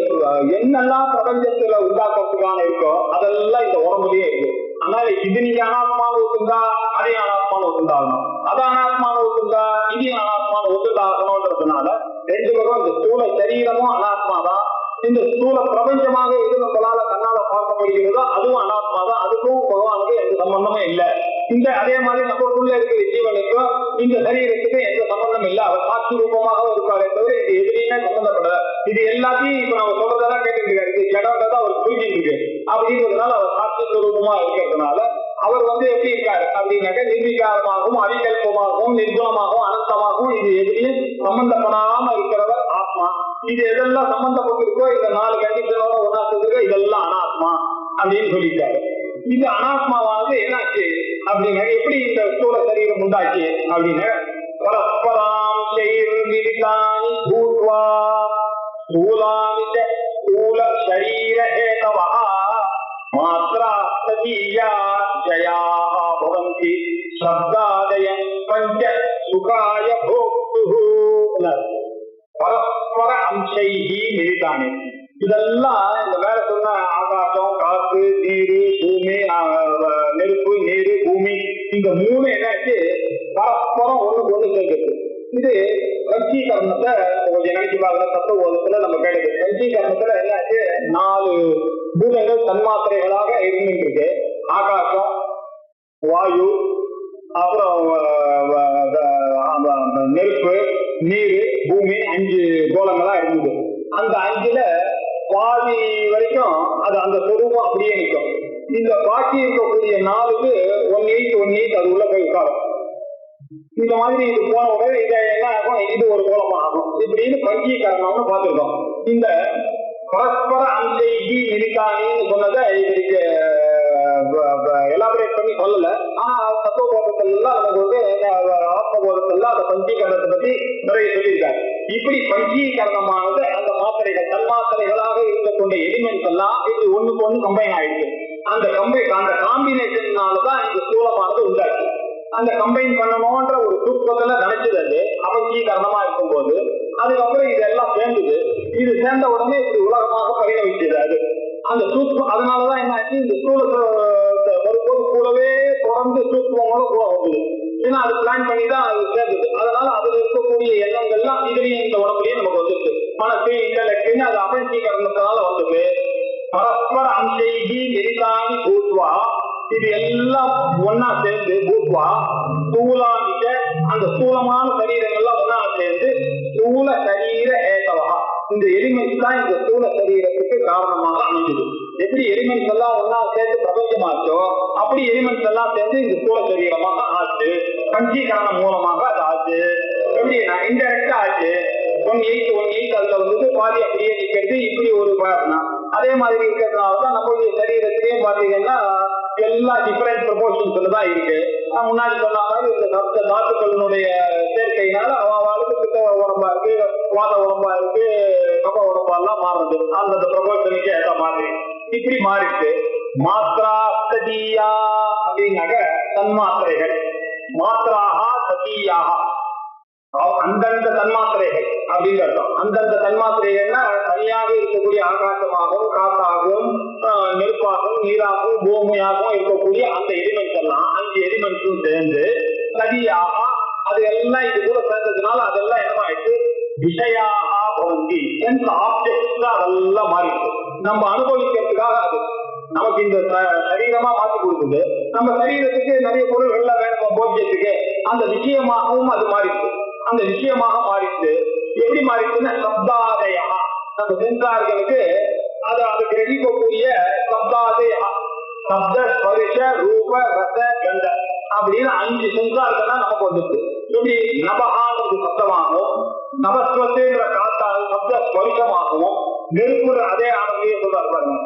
என்னெல்லாம் பிரபஞ்சத்துல உண்டாக்குறதுக்கான இருக்கோ அதெல்லாம் இந்த உடம்புலயே இருக்கு. அதனால இது நீங்க அனாத்மாவை ஒத்துந்தா அதே அனாத்மாவை ஒத்துந்தாகணும், அது அனாத்மாவை ஒத்துந்தா இதையும் அனாத்மாவை ஒத்துந்தாகணும்ன்றதுனால ரெண்டு பேரும் இந்த ஸ்தூல சரீரமும் அனாத்மாதான். இந்த ஸ்தூல பிரபஞ்சமாக எது நம்மளால கண்ணால பார்க்க முடிகிறதோ அதுவும் அனாத்மாதான். அதுக்கும் பகவானுக்கு எந்த சம்பந்தமும் இல்லை. இந்த அதே மாதிரி நமக்குள்ள இருக்கிற ஜீவனுக்கும் இந்த சரீரத்துக்கும் எந்த சம்பந்தம் இல்லை. அவர் சாட்சி ரூபமாக இருப்பாரே தவிர இது எதுலையுமே சம்பந்தப்படல. இது எல்லாத்தையும் இப்ப நம்ம சொல்றதெல்லாம் கேட்டுருக்காரு. இது ஜடம்தான் அவர் புரிஞ்சுட்டு இருக்கு. அப்படின்றதுனால அவர் சாட்சி ரூபமா இருக்கிறதுனால அவர் வந்து எப்படி இருக்காரு அப்படின்னாக்க நிர்விகாரமாகவும் அவிகல்பமாகவும் நிர்குணமாகவும் அனந்தமாகவும் இது எதுலையும் சம்பந்தப்படாம இருக்கிறவர் ஆத்மா. இது எதெல்லாம் சம்பந்தப்பட்டிருக்கோ இந்த 4 கண்டிஷனோட ஒன்னா சொல்லிருக்கோ இதெல்லாம் அனாத்மா அப்படின்னு சொல்லிட்டாரு. இது அனாத்மாவானது என்னாச்சு அப்படின்னா எப்படி இந்த ஸ்தூல சரீரம் உண்டாச்சு அப்படின்னா பரஸ்பராம் செய்தானி பூத்வா ஸ்தூலாமிச்ச ஸ்தூல சரீர ஹேதவா மாத்ரா சதீயா ஜயாஹ பவந்தி சப்தாதயம் பஞ்ச சுகாய போக்துஹு அம்சைகி மிரிதானி. இதெல்லாம் இந்த மேல சொன்ன ஆகாசம், காற்று, நீரு, பூமி, நெருப்பு, நீரு, பூமி, இந்த மூணு என்னாச்சு பரஸ்பரம் ஒண்ணுக்கு ஒண்ணு சேர்ந்துருக்கு. இது பஞ்சீகரணத்தை கொஞ்சம் நினைச்சு பார்க்கற தத்துவத்துல நம்ம கேட்டது. பஞ்சீகரணத்துல என்னாச்சு 4 பூதங்கள் தன்மாத்திரைகளாக இருந்துருக்கு. ஆகாசம், வாயு, அப்புறம் நெருப்பு, நீரு, பூமி, 5 கோலங்களா இருந்தது. அந்த 5ல பாதி வரைக்கும் அது அந்த சொரூபம் அப்படியே நிற்கும். இந்த பாக்கி இருக்கக்கூடிய 4க்கு 1/8 அது உள்ள போய் உட்காரும். இந்த மாதிரி இது போன உடனே இதை என்ன ஆகும், இது ஒரு கோலமா ஆகும். இப்படின்னு பஞ்சீகரணம்னு பார்த்துருக்கோம். இந்த பரஸ்பர அம்சைகி மிரிதானின்னு சொன்னதை இதுக்கு எலாபரேட் பண்ணி சொல்லல. ஆனா தத்துவபோதத்துல நமக்கு வந்து ஆத்மபோதத்துல அந்த பஞ்சீகரணத்தை பத்தி நிறைய சொல்லியிருக்காரு. இப்படி பஞ்சீகரணமானது அந்த மாத்திரைகள் தன்மாத்திரைகளாக இருக்கக்கூடிய எலிமெண்ட்ஸ் எல்லாம் இது ஒண்ணுக்கு ஒண்ணு கம்பைன் ஆயிடுச்சு. அந்த காம்பினேஷன்னாலதான் இந்த ஸ்தூலமானது உண்டாச்சு. அந்த கம்பைன் பண்ணணும்ன்ற ஒரு சூட்சத்துல நினைச்சது அது அபஞ்சீகரணமா இருக்கும்போது அதுக்கப்புறம் இதெல்லாம் சேர்ந்தது. இது சேர்ந்த உடனே இப்படி உலகமாக பரிணமிச்சது அது அந்த சூட்சம். அதனாலதான் என்ன ஆச்சு, இந்த ஸ்தூல வரும்போது கூடவே தொடர்ந்து சூட்சங்களும் கூட வந்தது. ஏன்னா அது பிளான் பண்ணி தான் அது சேர்ந்தது. அதனால அதுல இருக்கக்கூடிய எண்ணங்கள்லாம் இதுலயும் இந்த உடம்புலயும் நமக்கு வந்துச்சு. மனசு, இன்டலெக்ட்னு அது அபஞ்சீகரணத்தினால வந்தது. பரஸ்பர அம்சைகி மிரிதானி பூத்வா, இது எல்லாம் ஒன்னா சேர்ந்து பூத்வா ஸ்தூலாமிக, அந்த ஸ்தூலமான சரீரங்கள்லாம் ஒன்னா சேர்ந்து ஸ்தூல சரீர ஏகவா, இந்த எலிமெண்ட்ஸ் தான் இந்த ஸ்தூல சரீரத்துக்கு காரணமாக அமைஞ்சது. எப்படி எலிமெண்ட்ஸ் எல்லாம் ஒன்னா சேர்ந்து பிரபஞ்சமாச்சோ அப்படி எலிமெண்ட்ஸ் எல்லாம் சேர்ந்து இந்த ஸ்தூல சரீரமாக ஆச்சு. பஞ்சீகரணம் மூலமாக அது ஆச்சு. எப்படி இன்டெரக்டா ஆச்சு. 1/8 அதுல வந்து பாதி அப்படியே நிற்கிறது. இப்படி ஒரு அதே மாதிரி இருக்கிறதுனாலதான் நம்மளுடைய சரீரத்திலேயே பாத்தீங்கன்னா எல்லா டிஃபரெண்ட் ப்ரொபோர்ஷன்ஸ்ல தான் இருக்கு. நான் முன்னாடி சொன்ன மாதிரி இந்த சப்த தாத்துக்களினுடைய சேர்க்கையினால அவளுக்கு பித்த உடம்பா இருக்கு, வாத உடம்பா இருக்கு, கப உடம்பா எல்லாம் மாறுது. அந்த ப்ரொபோர்ஷனுக்கு ஏற்ற மாதிரி இப்படி மாறிட்டு மாத்ரா சதியா அப்படின்னாக்க தன்மாத்திரைகள், மாத்ராக சதியாக அந்தந்த தன்மாத்திரைகள் அப்படின்னு அர்த்தம். அந்தந்த தன்மாத்திரைகள்னா தனியாக இருக்கக்கூடிய ஆகாசமாகவும் காத்தாகவும் நெருப்பாகவும் நீராகவும் பூமியாகவும் இருக்கக்கூடிய அந்த எலிமெண்ட்ஸ் எல்லாம் 5 எலிமெண்ட்ஸும் சேர்ந்து சதியாக அது எல்லாம் இது கூட சேர்ந்ததுனால அதெல்லாம் என்னமாயிடுச்சு, விஷயாக பவந்தி, சென்ஸ் ஆப்ஜெக்ட்ஸ் அதெல்லாம் மாறிடுச்சு. நம்ம அனுபவிக்கிறதுக்காக அது நமக்கு இந்த சரீரமா மாற்றி கொடுக்குது. நம்ம சரீரத்துக்கு நிறைய பொருள்கள்லாம் வேணும் போஜ்யத்துக்கு, அந்த விஷயமாகவும் அது மாறிடுது. அந்த விஷயமாக மாறிட்டு எப்படி மாறிடுச்சுன்னா சப்தாதயா, நம்ம சென்சார்களுக்கு அது அதுக்கு கிரகிக்கக்கூடிய சப்தாதயா, சப்த ஸ்பரிச ரூப ரச கந்த அப்படின்னு 5 சென்சார்கள் நமக்கு வந்துருக்கு. இப்படி நபகான்னு சப்தமாகவும், நபஸ்வத்துங்கிற காத்தால் சப்த ஸ்பரிசமாகவும், நெருப்புற அதே ஆனந்தையே சொல்றாரு பாருங்க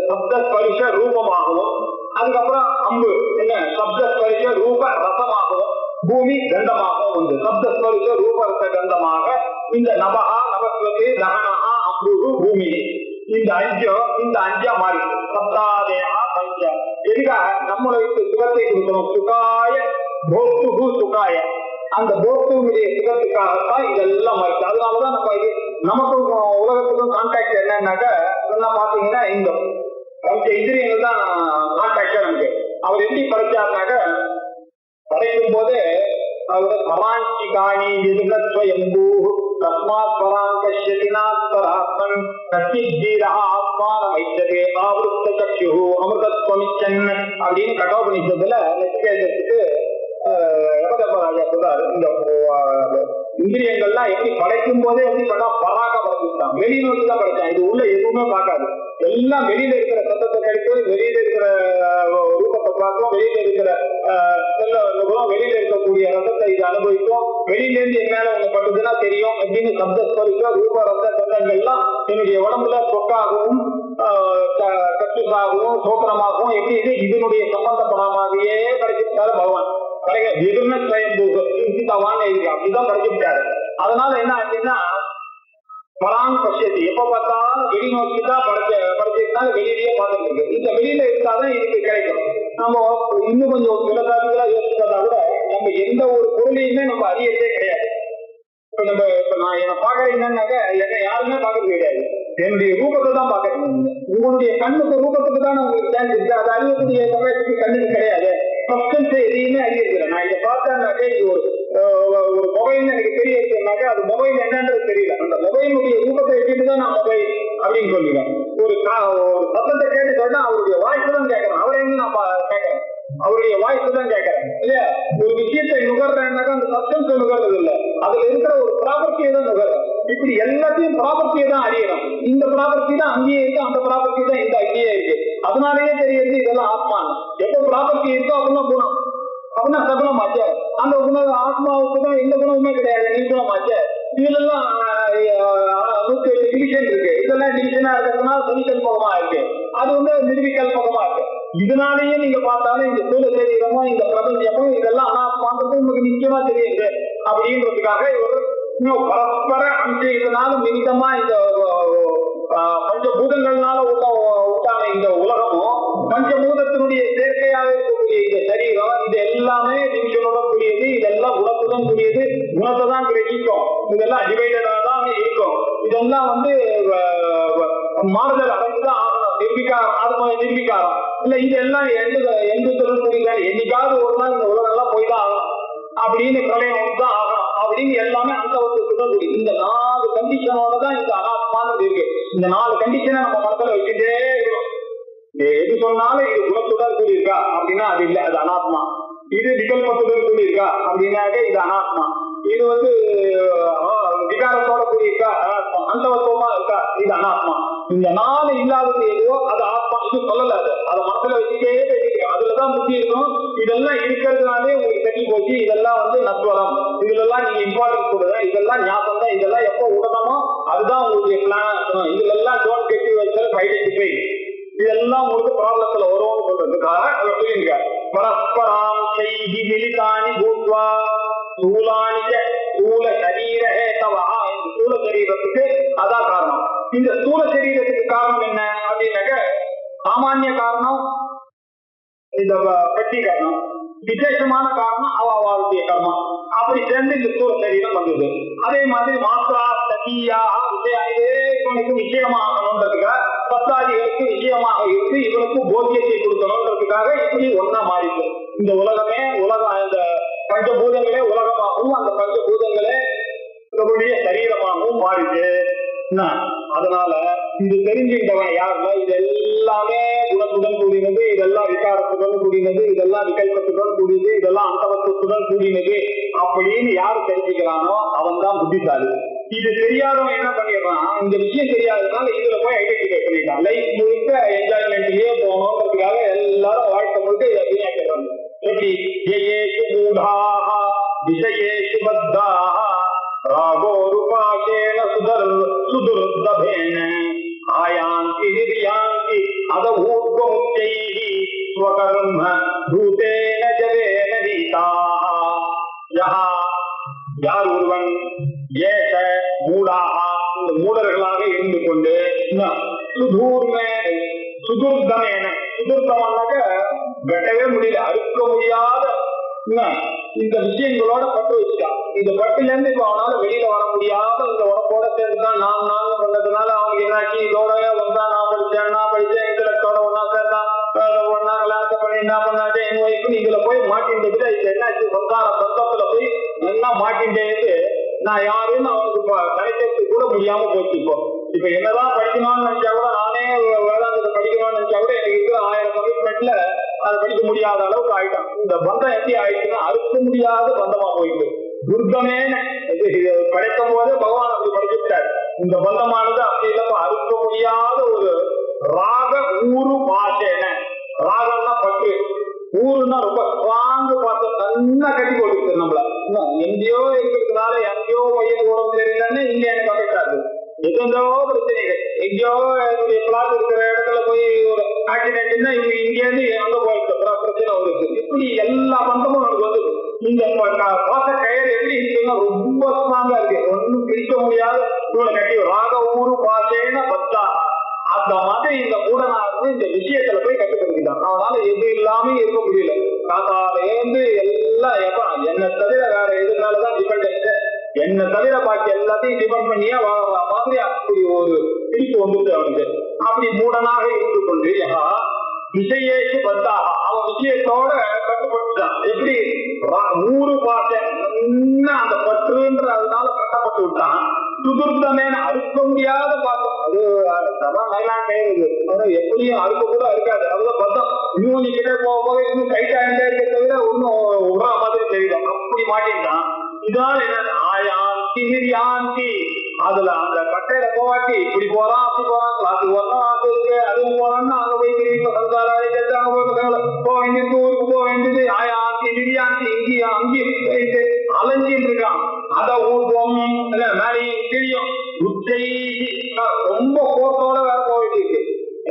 சப்த ஸ்பரிச ரூபமாகவும், அதுக்கப்புறம் அம்பு என்ன சப்த ஸ்பரிச ரூப ரசமாகவும், பூமி கந்தமாகவும் வந்து சப்தஸ்வரிச ரூபரச கந்தமாக இந்த நபகா நபஸ்வதி தகனஹா அம்புகு பூமி இந்த 5 மாறி சப்தாதேயா பஞ்ச. எதுக்காக நம்மளுக்கு சுகத்தை கொடுக்கணும், சுகாய போக்துகு சுகாய, அந்த போக்துடைய சுகத்துக்காகத்தான் இதெல்லாம் மாறிச்சு. அதனாலதான் நம்ம இது நமக்கும் உலகத்துக்கும் கான்டாக்ட் என்னன்னாக்க இதெல்லாம் பாத்தீங்கன்னா இந்த பஞ்ச இந்திரியங்கள் தான் கான்டாக்டா நமக்கு. அவர் எப்படி படைச்சாருனாக்க படைக்கும் போது அவர் சமாஞ்சிகாணி எதுகத்வயம்பூ தஸ்மாத் பராங்கஷ்யதினாத்பராத்மன் கச்சிஜீரா ஆத்மானமைச்சதே ஆவருத்த சக்ஷு அமிர்தத்வமிச்சன் அப்படின்னு கடோபனிஷத்துல நெச்சிகேதத்துக்கு யமதர்மராஜா சொல்றாரு. இந்த இந்திரியங்கள்லாம் எப்படி படைக்கும் போதே எப்படி பண்ணா பராக படைச்சுட்டான், வெளிநோக்கி தான் படைச்சான். இது உள்ள எதுவுமே பார்க்காது, எல்லாம் வெளியில இருக்கிற சத்தத்தை கிடைக்கும், வெளியில இருக்கிற ரூபத்தை பார்க்கும், வெளியில இருக்கிற வெளியில இருக்கக்கூடிய ரசத்தை இது அனுபவிக்கும், வெளியில இருந்து என்னால ஒண்ணு பட்டுதுன்னா தெரியும் அப்படின்னு சப்தஸ்வரிக்கும் ரூப ரச சத்தங்கள்லாம் என்னுடைய உடம்புல சொக்காகவும் கட்டுசாகவும் சோக்கனமாகவும் எப்படி இது இதனுடைய சம்பந்தப்படாமையே கிடைச்சிருக்காரு பகவான். அப்படிதான் படிச்சுட்டாரு. அதனால என்ன ஆச்சுன்னா பராங் பட்சத்து எப்ப பார்த்தாலும் வெளி நோக்கி தான் படிச்சிருந்தாலும் வெளியிலேயே பார்த்துட்டு இருக்கு. இந்த வெளியில இருந்தாதான் இதுக்கு கிடைக்கும். நம்ம இன்னும் கொஞ்சம் விலகாதுகளா யோசிச்சதா கூட நம்ம எந்த ஒரு பொருளையுமே நம்ம அறியதே கிடையாது. இப்ப இப்ப நான் என்ன பாக்குறீங்கன்னாக்க என்ன யாருமே பாக்குறது கிடையாது, என்னுடைய ரூபத்தை தான் பாக்குறீங்க. உங்களுடைய கண்ணுக்கு ரூபத்துக்கு தான் உங்களுக்கு சான்ஸ் இருக்கு, அது அறியக்கூடிய கண்ணாடிக்கு கண்ணுக்கு கிடையாது. சப்ஸ்டன்ஸ் எதையுமே அறியறதில்லை. நான் இதை பார்த்தாக்க இது ஒரு மொபைல் எனக்கு தெரிய இருக்குனாக்க அது மொபைல் என்னன்றது தெரியல. அந்த மொபைலுடைய ரூபத்தை வச்சுட்டு தான் நான் மொபைல் அப்படின்னு சொல்லுவேன். ஒரு சத்தத்தை கேட்டு சொன்னா அவருடைய வாய்ஸ் தான் கேட்கறேன், அவரை எங்க நான் கேட்கறேன், அவருடைய வாய்ஸ் தான் கேட்கறேன் இல்லையா. ஒரு விஷயத்தை நுகர்றேன்னாக்கா அந்த சப்ஸ்டன்ஸ் நுகர்றது இல்லை, அதுல இருக்கிற ஒரு ப்ராப்பர்ட்டியை தான் நுகர்றேன். இப்படி எல்லாத்தையும் ப்ராப்பர்ட்டியை தான் அறியணும். இந்த ப்ராப்பர்ட்டி தான் அங்கேயே இருக்கு, அந்த ப்ராப்பர்ட்டி தான் இந்த அங்கேயே இருக்கு. அதனாலேயே தெரியுது இதெல்லாம் ஆத்மான். எப்போ ப்ராப்பர்ட்டி இருக்கோ அப்படின்னா குணம், அப்படின்னா சகுனம் ஆச்சு. அந்த குணம் ஆத்மாவுக்கு தான் எந்த குணமுமே கிடையாது, நிர்குணம் ஆச்சு. இதுல எல்லாம் 108 டிவிஷன் இருக்கு. இதெல்லாம் டிவிஷனா இருக்கிறதுனால சனிக்கல்பகமா இருக்கு, அது நிர்விகல்பகமா இருக்கு. இதனாலேயே நீங்க பார்த்தாலும் இந்த சூழ சரீரமும் இந்த பிரபஞ்சமும் இதெல்லாம் அனாத்மான்றது உங்களுக்கு நிச்சயமா தெரியுது. அப்படின்றதுக்காக இன்னும் பரஸ்பர அம்சம் இதனால நிமித்தமா இந்த பஞ்சபூதங்கள்னால உண்டான இந்த உலகமும் பஞ்சபூதத்தினுடைய சேர்க்கையாக இருக்கக்கூடிய இந்த சரீரம் இது எல்லாமே நிமிஷனோட கூடியது. இதெல்லாம் குணத்துடன் கூடியது, குணத்தை தான் கிரகிக்கும். இதெல்லாம் டிவைடடா தான் இருக்கும். இதெல்லாம் மாறுதல் அடைந்துதான் ஆகணும். நிர்விகாரம் இல்ல, இதெல்லாம் எந்த சொல்லக்கூடிய என்னைக்காவது ஒரு நாள் இந்த உலகம் எல்லாம் போய்தான் ஆகணும் அப்படின்னு பிரளயம் தான் ஆகணும் அப்படின்னு எல்லாமே அந்த ஒரு இந்த 4 கண்டிஷனோட தான் இந்த அனாத்மானது இருக்கு. இந்த 4 கண்டிஷனை நம்ம மனசுல வச்சுட்டே இருக்கணும். எது சொன்னாலும் இது குணத்துடன் கூடியிருக்கா அப்படின்னா அது இல்லை, அது அனாத்மா. இது விகல்பத்துடன் கூடியிருக்கா அப்படின்னாக்க இது அனாத்மா. இது விகாரத்தோட கூடியிருக்கா அனாத்மா. அந்தவத்துவமா இருக்கா இது அனாத்மா. இந்த 4 இல்லாதது எதுவோ அது ஆத்மா. இது சொல்லல, அதை மனசுல வச்சுட்டே பேசிக்கிறோம். அதுலதான் புத்தி இருக்கும். இதெல்லாம் இருக்கிறதுனாலே உங்களுக்கு தெரிஞ்சு போச்சு. இதெல்லாம் நத்வரம், இதுல நீங்க இம்பார்ட்டன்ஸ் கொடுங்க. இதெல்லாம் ஞாபகம் தான். இதெல்லாம் எப்போ உடனமோ அதுதான் உங்களுக்கு பிளானா இருக்கணும். இதுல எல்லாம் டோன்ட் கெட் யுவர்செல்ஃப் ஐடென்டிஃபை. இதெல்லாம் உங்களுக்கு ப்ராப்ளத்துல வரும்னு சொல்றதுக்காக சொல்லிருக்க. பரஸ்பராம் செய்தி மிலிதானி பூத்வா ஸ்தூலானிக ஸ்தூல சரீர ஹேதவா. இந்த ஸ்தூல சரீரத்துக்கு அதான் காரணம். இந்த ஸ்தூல சரீரத்துக்கு காரணம் என்ன அப்படின்னாக்க சாமானிய காரணம் இந்த பெட்டி காரணம், விசேஷமான காரணம் அவாவாவுடைய கர்மம். அப்படி சேர்ந்து இந்த ஸ்தூல சரீரம் வந்தது. அதே மாதிரி மாத்ரா சதியா இவனுக்கு நிச்சயமாகணுன்றதுக்காக, சத்தாதிகளுக்கு நிச்சயமாக இருக்கு, இவனுக்கு போக்கியத்தை கொடுக்கணுன்றதுக்காக இப்படி ஒன்னா மாறிது. இந்த உலகமே இந்த பஞ்சபூதங்களே உலகமாகவும் அந்த பஞ்சபூதங்களே சரீரமாகவும் மாறிது. அதனால இது தெரிஞ்சுக்கிட்டவன் யாருன்னா இது எல்லாமே குணத்துடன் கூடினது, இதெல்லாம் விகாரத்துடன் கூடினது, இதெல்லாம் விகல்பத்துடன் கூடியது, இதெல்லாம் அந்தவத்துடன் கூடினது அப்படின்னு யாரு தெரிஞ்சுக்கிறானோ அவன் தான் புத்திசாலி. இது தெரியாதவன் என்ன பண்ணிடுறான், இந்த விஷயம் தெரியாததுனால இதுல போய் ஐடென்டிஃபை பண்ணிட்டான். லைஃப் முழுக்க என்ஜாய்மெண்ட்லயே போகணுன்றதுக்காக எல்லாரும் வாழ்க்கை முழுக்க இதை வீணாக்கிறாங்க. எப்படி ஜெயேஷு மூடாஹ விஷயேஷு பத்தாஹ ராகோருபாசேன சுதுர்தபேன ஆயாந்தி நிர்யாந்தி அத ஊர்வமுச்சைஹி ஸ்வகர்ம பூதேன ஜவேன நீதாஹ. யார் ஒருவன் ஏஷ மூடாஹ இந்த மூடர்களாக இருந்து கொண்டு சுதுர்தமேன, சுதுர்தமன்னாக்க வெட்டவே முடியல, அறுக்க முடியாத இந்த விஷயங்களோட பட்டு வச்சுட்டான். இந்த பட்டுல இருந்து இப்ப அவனால வெளியில வர முடியாம இந்த உடம்போட சேர்ந்துதான் நான் பண்ணதுனால அவனுக்கு என்னாச்சு, இதோட வந்தா நான் படிச்சேன் இன்டலெக்டோட ஒன்னா சேர்ந்தான், ஒன்னா கல்யாணத்தை பண்ணி என்ன பண்ணாச்சு என் வயசு இதுல போய் மாட்டின்ட்டு இது என்னாச்சு சொந்தான சொந்தத்துல போய் நல்லா மாட்டின்டே நான் யாருன்னு அவனுக்கு நினைக்கிறதுக்கு கூட முடியாம போச்சு. இப்ப என்னதான் படிக்கணும்னு நினைச்சா கூட, நானே வேதாந்தத்தை படிக்கணும்னு நினைச்சா கூட எனக்கு இருக்கிற 1000 கமிட்மெண்ட்ல அதை படிக்க முடியாத அளவுக்கு ஆயிட்டான். இந்த பந்தம் எப்படி ஆயிடுச்சுன்னா அறுக்க முடியாத பந்தமா போயிட்டு துர்கமே படைக்கும் போது பகவான் அப்படி படிச்சுட்டாரு. இந்த பந்தமானது அப்படி இல்லப்ப அறுக்க முடியாத ஒரு ராக ஊரு பாஷேன. ராகம்னா பட்டு, ஊருன்னா ரொம்ப ஸ்ட்ராங்கு பார்த்து நல்லா கட்டி போட்டுருக்கு. நம்மள எங்கேயோ இருக்கிறதுனால எங்கேயோ வயது உடம்பு தெரியலன்னு இங்க எனக்கு அஃபெக்ட் எதோ பிரச்சனைகள். எங்கேயோ என்னுடைய பிளாட் இருக்கிற இடத்துல போய் ஒரு ஆக்சிடென்ட்னா இவங்க இங்க இருந்து எங்க போயிட்டு பிரச்சனை வருது. இப்படி எல்லா பந்தமும் நமக்கு வந்து இந்த பாச கயிறு எப்படி இருக்குன்னா ரொம்ப ஸ்ட்ராங்கா இருக்கு, ஒன்னும் பிரிக்க முடியாத இவனை கட்டி ராக ஊரு பாசேன பத்தா. அந்த மாதிரி இந்த மூடனாக இந்த விஷயத்துல போய் கட்டுப்படுத்திட்டான். அதனால எது இல்லாம இருக்க முடியல. காத்தாலேந்து எல்லாம் என்ன தவிர வேற எதுனாலதான் டிபெண்டன்ஸ். என்ன தவிர பாக்கி எல்லாத்தையும் டிபெண்ட் பண்ணியே வாழற மாதிரி அப்படி ஒரு பிடிப்பு வந்துட்டு அவனுக்கு. அப்படி மூடனாக இருந்து கொண்டு விஷயேஷு பத்தாக அவன் விஷயத்தோட கட்டுப்பட்டுட்டான். எப்படி 100 பாசை அந்த பற்றுன்ற அதனால கட்டப்பட்டு விட்டான். சுதுர்த்தமே அறுக்க முடியாத பாசம். அது கைலாம் கயிறு எப்படியும் அறுக்க கூட இருக்காது. அதுதான் பத்தம். இன்னும் நீ கிட்டே போக போக இன்னும் கைட்டாண்டே இருக்க தவிர ஒன்னும் உடா மாதிரி தெரியும். அப்படி மாட்டிட்டான். இதான் என்ன ஆயாந்தி மிரியாந்தி. அதுல அந்த கட்டையில போவாட்டி இப்படி போறான் அப்படி போறான், கிளாஸுக்கு போறான் அது இருக்கு அதுவும் போறான்னு அங்க போய் திரும்பி சந்தாரம் போக வேண்டியது, ஊருக்கு போக வேண்டியது. ஆயாந்தி மிரியாந்தி இங்கேயும் அங்கேயும் போயிட்டு அலைஞ்சிட்டு இருக்கான். அத ஊர்வம் மேலையும் கீழியும் உச்சை ரொம்ப கோட்டோட வேற போயிட்டு இருக்கு.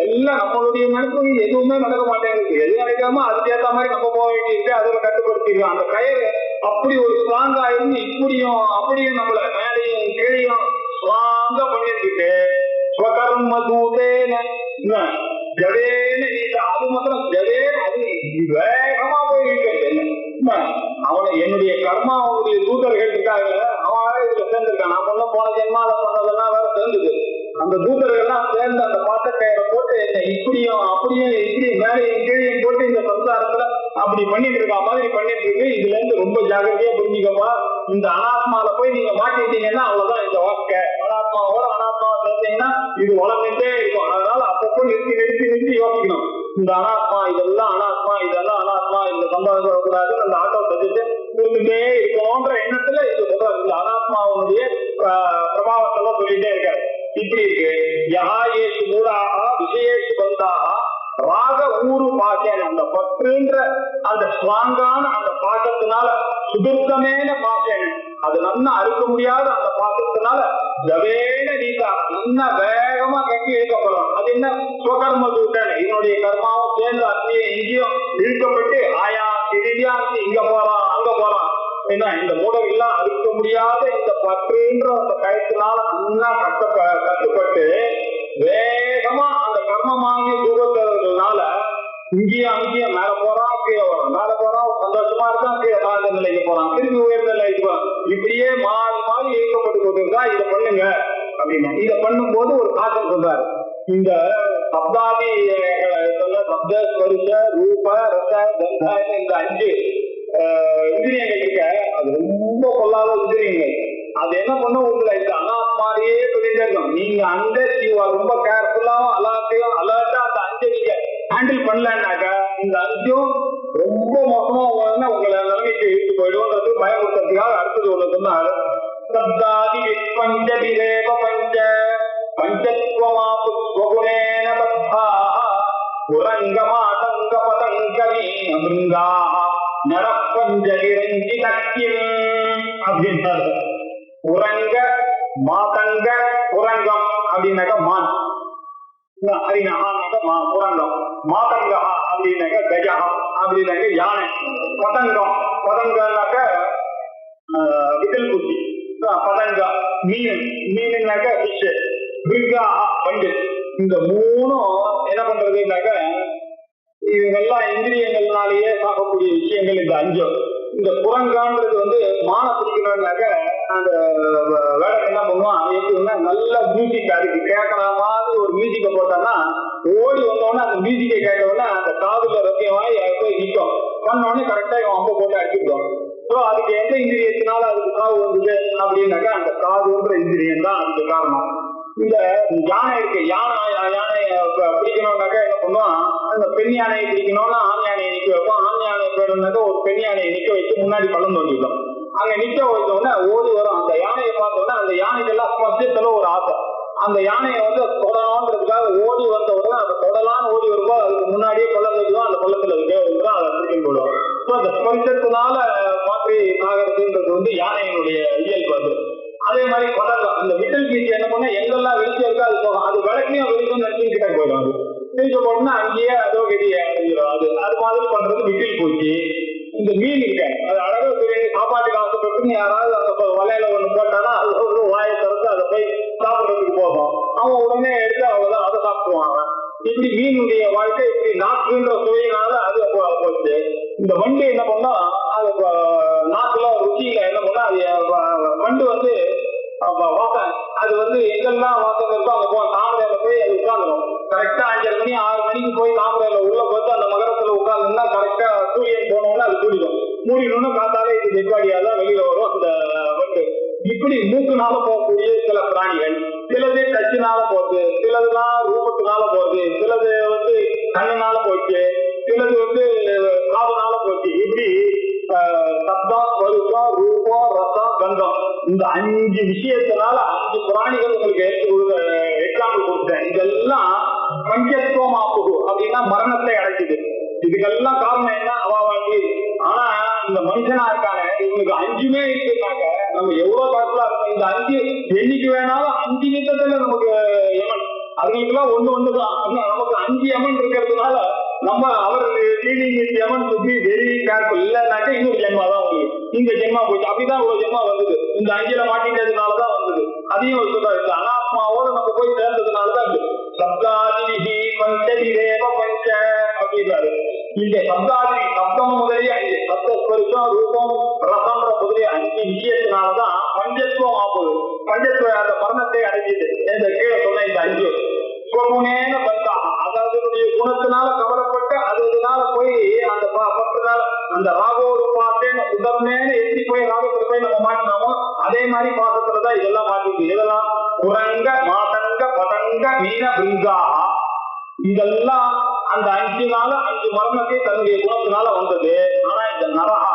எல்லாம் நம்மளுடைய மனசு எதுவுமே நடக்க மாட்டேங்குது. எது நடக்காம அதுக்கு ஏற்ற மாதிரி நம்ம போக வேண்டியிருக்கு. அதுல கட்டுப்படுத்திருக்கோம். அந்த கயிறு அப்படி ஒரு ஸ்ட்ராங்கா இருந்து இப்படியும் அப்படியும் நம்மள மேலையும் கீழையும் ஸ்ட்ராங்கா பண்ணிட்டு இருக்கு. ஸ்வகர்ம தூதேன ஜடேன்னு அது மாத்திரம் ஜடே அது வேகமா போயிருக்கு. அவனை என்னுடைய கர்மா அவனுடைய தூதர்கள் இருக்காங்க. அவன் இதுல சேர்ந்திருக்கான். நான் பண்ண போன ஜென்மால பண்ணதெல்லாம் வேற சேர்ந்துது. அந்த தூதர்கள்லாம் சேர்ந்து அந்த பாசக்கயிறை போட்டு என்ன இப்படியும் அப்படியும் இப்படி மேலையும் கீழையும் போட்டு இந்த சம்சாரத்துல அப்படி பண்ணிட்டு இருக்கா மாதிரி பண்ணிட்டு இருக்கு. இதுல இருந்து ரொம்ப ஜாகிரதையா புரிஞ்சுக்கமா. இந்த அனாத்மால போய் நீங்க மாட்டிட்டீங்கன்னா அவ்வளவுதான் இந்த வாழ்க்கை. அனாத்மாவோட அனாத்மாவை சேர்த்தீங்கன்னா இது வளர்ந்துட்டே இருக்கும். அதனால அப்பப்போ நிறுத்தி நிறுத்தி நிறுத்தி யோசிக்கணும். இந்த அனாத்மா இதெல்லாம் அனாத்மா இதெல்லாம் அனாத்மா, இந்த சம்பாதம் வரக்கூடாது, அந்த ஆட்டோ பட்ஜெட்டு கொடுத்துட்டே இருக்கணும்ன்ற எண்ணத்துல இது சொல்றாரு. இந்த அனாத்மாவுடைய பிரபாவத்தெல்லாம் சொல்லிட்டே இருக்காரு. இப்படி இருக்கு. யஹாயேஷு மூடாக விஷயேஷு பந்தாக ராக ஊரு பாசேன அந்த பற்றுன்ற அந்த ஸ்ட்ராங்கான அந்த பாசத்தினால சுதுர்த்தமேன பாசேன அது நல்லா அறுக்க முடியாத அந்த பாசத்தினால ஜவேன நீதா இன்னும் வேகமா கட்டி இழுக்கப்படலாம். அது என்ன சுவகர்ம தூட்டன் இதனுடைய கர்மாவும் சேர்ந்து அங்கேயும் இங்கேயும் இழுக்கப்பட்டு ஆயா இறுதியா இங்க போறான் அங்க போறான். ஏன்னா இந்த மூடம் எல்லாம் அறுக்க முடியாத இந்த பற்றுன்ற அந்த கயத்தினால நல்லா கட்டுப்பட்டு வேகமா அந்த கர்மமாகிய தூரத்தினால இங்கேயும் அங்கேயும் மேல போறான் கீழே வரான், மேல போறான் சந்தோஷமா இருக்கான், கீழே தாழ்ந்த நிலைக்கு போறான், திரும்பி உயர்ந்த நிலைக்கு போறான். இப்படியே மாறி மாறி இயக்கப்பட்டு கொண்டிருக்கா. இதை பண்ணுங்க அப்படின்னா இதை பண்ணும் போது ஒரு காட்சி சொல்றாரு. இந்த சப்தாதி சப்த ஸ்பரிச ரூப ரச கந்த இந்த 5 இந்திரியங்கள் இருக்க அது ரொம்ப கொள்ளாத இந்திரியங்கள். அது என்ன பண்ண உங்களை இந்த அனாத்மாரியே சொல்லிட்டே இருக்கும். நீங்க அந்த ரொம்ப கேர்ஃபுல்லாவும் அலர்ட்டையும் அலர்ட்டா அந்த 5 நீங்க ஹேண்டில் பண்ணலன்னாக்கா இந்த 5ம் ரொம்ப மோசமா உங்களை நிலைமைக்கு இழுத்து போயிடும்ன்றது பயமுறுத்துறதுக்காக அடுத்தது ஒண்ணு சொன்னாரு. சப்தாதி பஞ்ச விரேவ பஞ்ச பஞ்சத்வமா புஷ்பகுணேன பத்தா உரங்கமாதங்க பதங்கமீ அமிருங்கா நடப்பஞ்ச இறங்கி தக்கில் அப்படின்றாரு. உரங்க மாதங்க உரங்கம் அப்படின்னாக்க மான், ஹரினஹான்னாக்க உரங்கம், மாதங்கா அப்படின்னாக்க கஜா அப்படின்னாக்க யானை, பதங்கம் பதங்கனாக்க விதல் குச்சி, பதங்கா மீன் மீனுனாக்க ஃபிஷ், மிருகா வண்டு. இந்த 3ம் என்ன பண்றதுனாக்க இதெல்லாம் இந்திரியங்கள்னாலேயே பார்க்கக்கூடிய விஷயங்கள் இந்த 5. இந்த குரங்கான்றது மான பிடிக்கணும்னாக்க அந்த வேலை என்ன பண்ணுவான் எப்படின்னா நல்ல மியூசிக் அதுக்கு கேட்கற மாதிரி ஒரு மியூசிக்கை போட்டான்னா ஓடி வந்தோடனே அந்த மியூசிக்கை கேட்டவுடனே அந்த காதுல ரத்தியம் வாங்கி போய் நிற்கும். பண்ணோடனே கரெக்டா இவன் அம்ப போட்டு அடிச்சுக்கிட்டோம். ஸோ அதுக்கு எந்த இந்திரியத்தினால அதுக்கு காது வந்துச்சு அப்படின்னாக்கா அந்த காதுன்ற இந்திரியம் தான் அதுக்கு காரணம். இந்த யானை இருக்கு, யானையை பிடிக்கணும்னாக்கா என்ன பண்ணுவான், அந்த பெண் யானையை பிடிக்கணும்னா ஆண் யானையை நிக்க வைப்போம். ஆண் யானை போயிடும்னாக்கா ஒரு பெண் யானையை நிக்க வச்சு முன்னாடி பள்ளம் தோண்டிட்டோம். அங்க நிக்க வச்சோடனே ஓடி வரும். அந்த யானையை பார்த்தோன்னா அந்த யானைக்கெல்லாம் மத்தியத்துல ஒரு ஆசை. அந்த யானையை தொடணுன்றதுக்காக ஓடி வந்த உடனே அந்த தொடலான்னு ஓடி வரும்போது அதுக்கு முன்னாடியே பள்ளம் தோண்டிடுவோம். அந்த பள்ளத்துல இருக்கே அதை பிடிக்கும் போடுவோம். ஸோ அந்த ஸ்பரிசத்தினால மாற்றி ஆகிறதுன்றது யானையினுடைய இயல்பு. அதே மாதிரி பதங்கம் அந்த விட்டல் பீச்சு என்ன பண்ணா எங்கெல்லாம் வெளிச்சம் இருக்கோ அது போகும். அது விளக்கையும் வெளிச்சம் நினைச்சு கிட்ட போயிடும். அது வெளிச்ச போட்டோம்னா அங்கேயே அதோ கதியை அடைஞ்சிடும். அது மாதிரி பண்றது விட்டில் பூச்சி. இந்த மீன் இருக்க அது அழகா சாப்பாட்டுக்கு ஆசைப்பட்டு யாராவது அந்த வலையில ஒண்ணு போட்டானா அது வாயை திறந்து அதை போய் சாப்பிட்றதுக்கு போகும். அவன் உடனே எடுத்து அவ்வளவுதான் அதை சாப்பிடுவாங்க. இப்படி மீனுடைய வாழ்க்கை இப்படி நாக்குன்ற சுவையினால அது போச்சு. இந்த வண்டு என்ன பண்ணா அது நாக்குல ருச்சியில என்ன பண்ணா அது வண்டு வந்து வாசனை அது வந்து எங்கெல்லாம் வாசனை இருக்கோ அங்க போய் தாமரையில போய் அது உட்காந்துடும். கரெக்டா 5:30 மணி 6 மணிக்கு போய் தாமரையில உள்ள போட்டு அந்த மகரத்துல உட்கார்ந்துன்னா கரெக்டா சூரியன் போனோம்னா அது கூடிடும். மூடினோன்னு காத்தாலே இது வெப்பாடியாதான் வெளியில வரும் அந்த வண்டு. இப்படி மூக்குனால போகக்கூடிய சில பிராணிகள், சிலது டச்சுனால போகுது, சிலதுலாம் ரூபத்தினால போகுது, சிலது வந்து கண்ணுனால போச்சு, சிலது வந்து காதுனால போச்சு. இப்படி சப்தம், ஸ்வரூபம், ரூபம், ரசம், கந்தம் இந்த 5 விஷயத்தினால 5 பிராணிகள் உங்களுக்கு எக்ஸாம்பிள் கொடுத்தேன். இதெல்லாம் பஞ்சத்துவம் ஆகுது அப்படின்னா மரணத்தை அடைக்குது. இதுக்கெல்லாம் காரணம் என்ன? அவாவாண்டி. ஆனா இந்த மனுஷனா இருக்காங்க இவனுக்கு 5மே இருக்குனாக்க நம்ம எவ்வளவு காட்டுலா இருக்கும். இந்த 5 என்னைக்கு வேணாலும் 5 நிமிஷத்துல நமக்கு யமன், அதுக்கெல்லாம் ஒண்ணுதான். நமக்கு 5 யமன் இருக்கிறதுனால நம்ம அவருக்கு டீலிங் வித் யமன் டு பி வெரி கேர்ஃபுல். இல்லைனாக்க இன்னொரு ஜென்மா தான் உங்களுக்கு. இந்த ஜென்மா போச்சு. அப்படிதான் இவ்வளவு ஜென்மா வந்தது. இந்த 5ல மாட்டின்றதுனாலதான் வந்தது. அதையும் சொல்றாரு. அனாத்மாவோட நம்ம போய் சேர்ந்ததுனாலதான் சப்தாதிவிஹி பஞ்சதிரேவ பஞ்ச அப்படின்றாரு. இந்த சப்தாதி சப்தம் முதலிய 5 சப்த ஸ்பரிசம் ரூபம் ரசம்ன்ற முதலிய 5 விஷயத்தினாலதான் பஞ்சத்துவம் ஆகுது. பஞ்சத்துவ அந்த மரணத்தை அடைஞ்சிது. இந்த கீழே சொன்ன இந்த 5 சுவகுணேன பந்தா, அதாவது குணத்தினால கவரப்பட்டு அதனால போய் அந்த பற்றுனால அந்த ராகோரு பாத்தேன் உடம்பேன எப்படி போய் ராகத்துல போய் நம்ம மாட்டினோமோ அதே மாதிரி பாசத்துலதான் இதெல்லாம் மாட்டிருக்கு. இதெல்லாம் உரங்க மாதங்க பதங்க மீன பிருங்கா இதெல்லாம் அந்த 5 நாள 5 மரணத்தை தன்னுடைய குணத்தினால வந்தது. ஆனா இந்த நரகா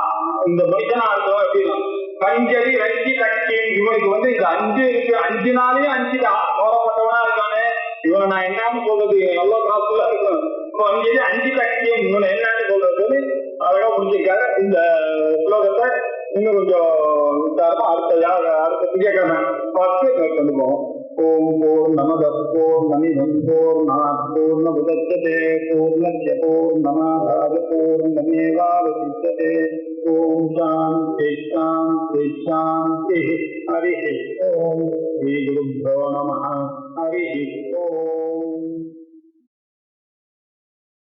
இந்த மனிதனா இருக்கிறோம் எப்படின்னா பஞ்சரி ரஞ்சி கட்சி இவனுக்கு வந்து இந்த 5 இருக்கு. 5 நாளையும் 5 கவரப்பட்டவனா இருக்கானே இவனை நான் என்னன்னு சொல்றது? எவ்வளவு காசுல இருக்கணும். இப்போ 5 கட்சியும் இவனை என்னன்னு சொல்றது அழகா முடிஞ்சிருக்காரு. இந்த ஸ்லோகத்தை இன்னும் கொஞ்சம் விசாரமா அடுத்த திங்கட்கிழமை பார்த்து கொண்டு போவோம். ஓம் பூர்ணமத பூர்ணமிதம் பூர்ணாத் பூர்ணமுதச்யதே பூர்ணஸ்ய பூர்ணமாதாய பூர்ணமேவாவசிஷ்யதே. ஓம் சாந்தி சாந்தி சாந்தி. ஹரி ஓம் ஸ்ரீ குருப்யோ நமः. ஹரி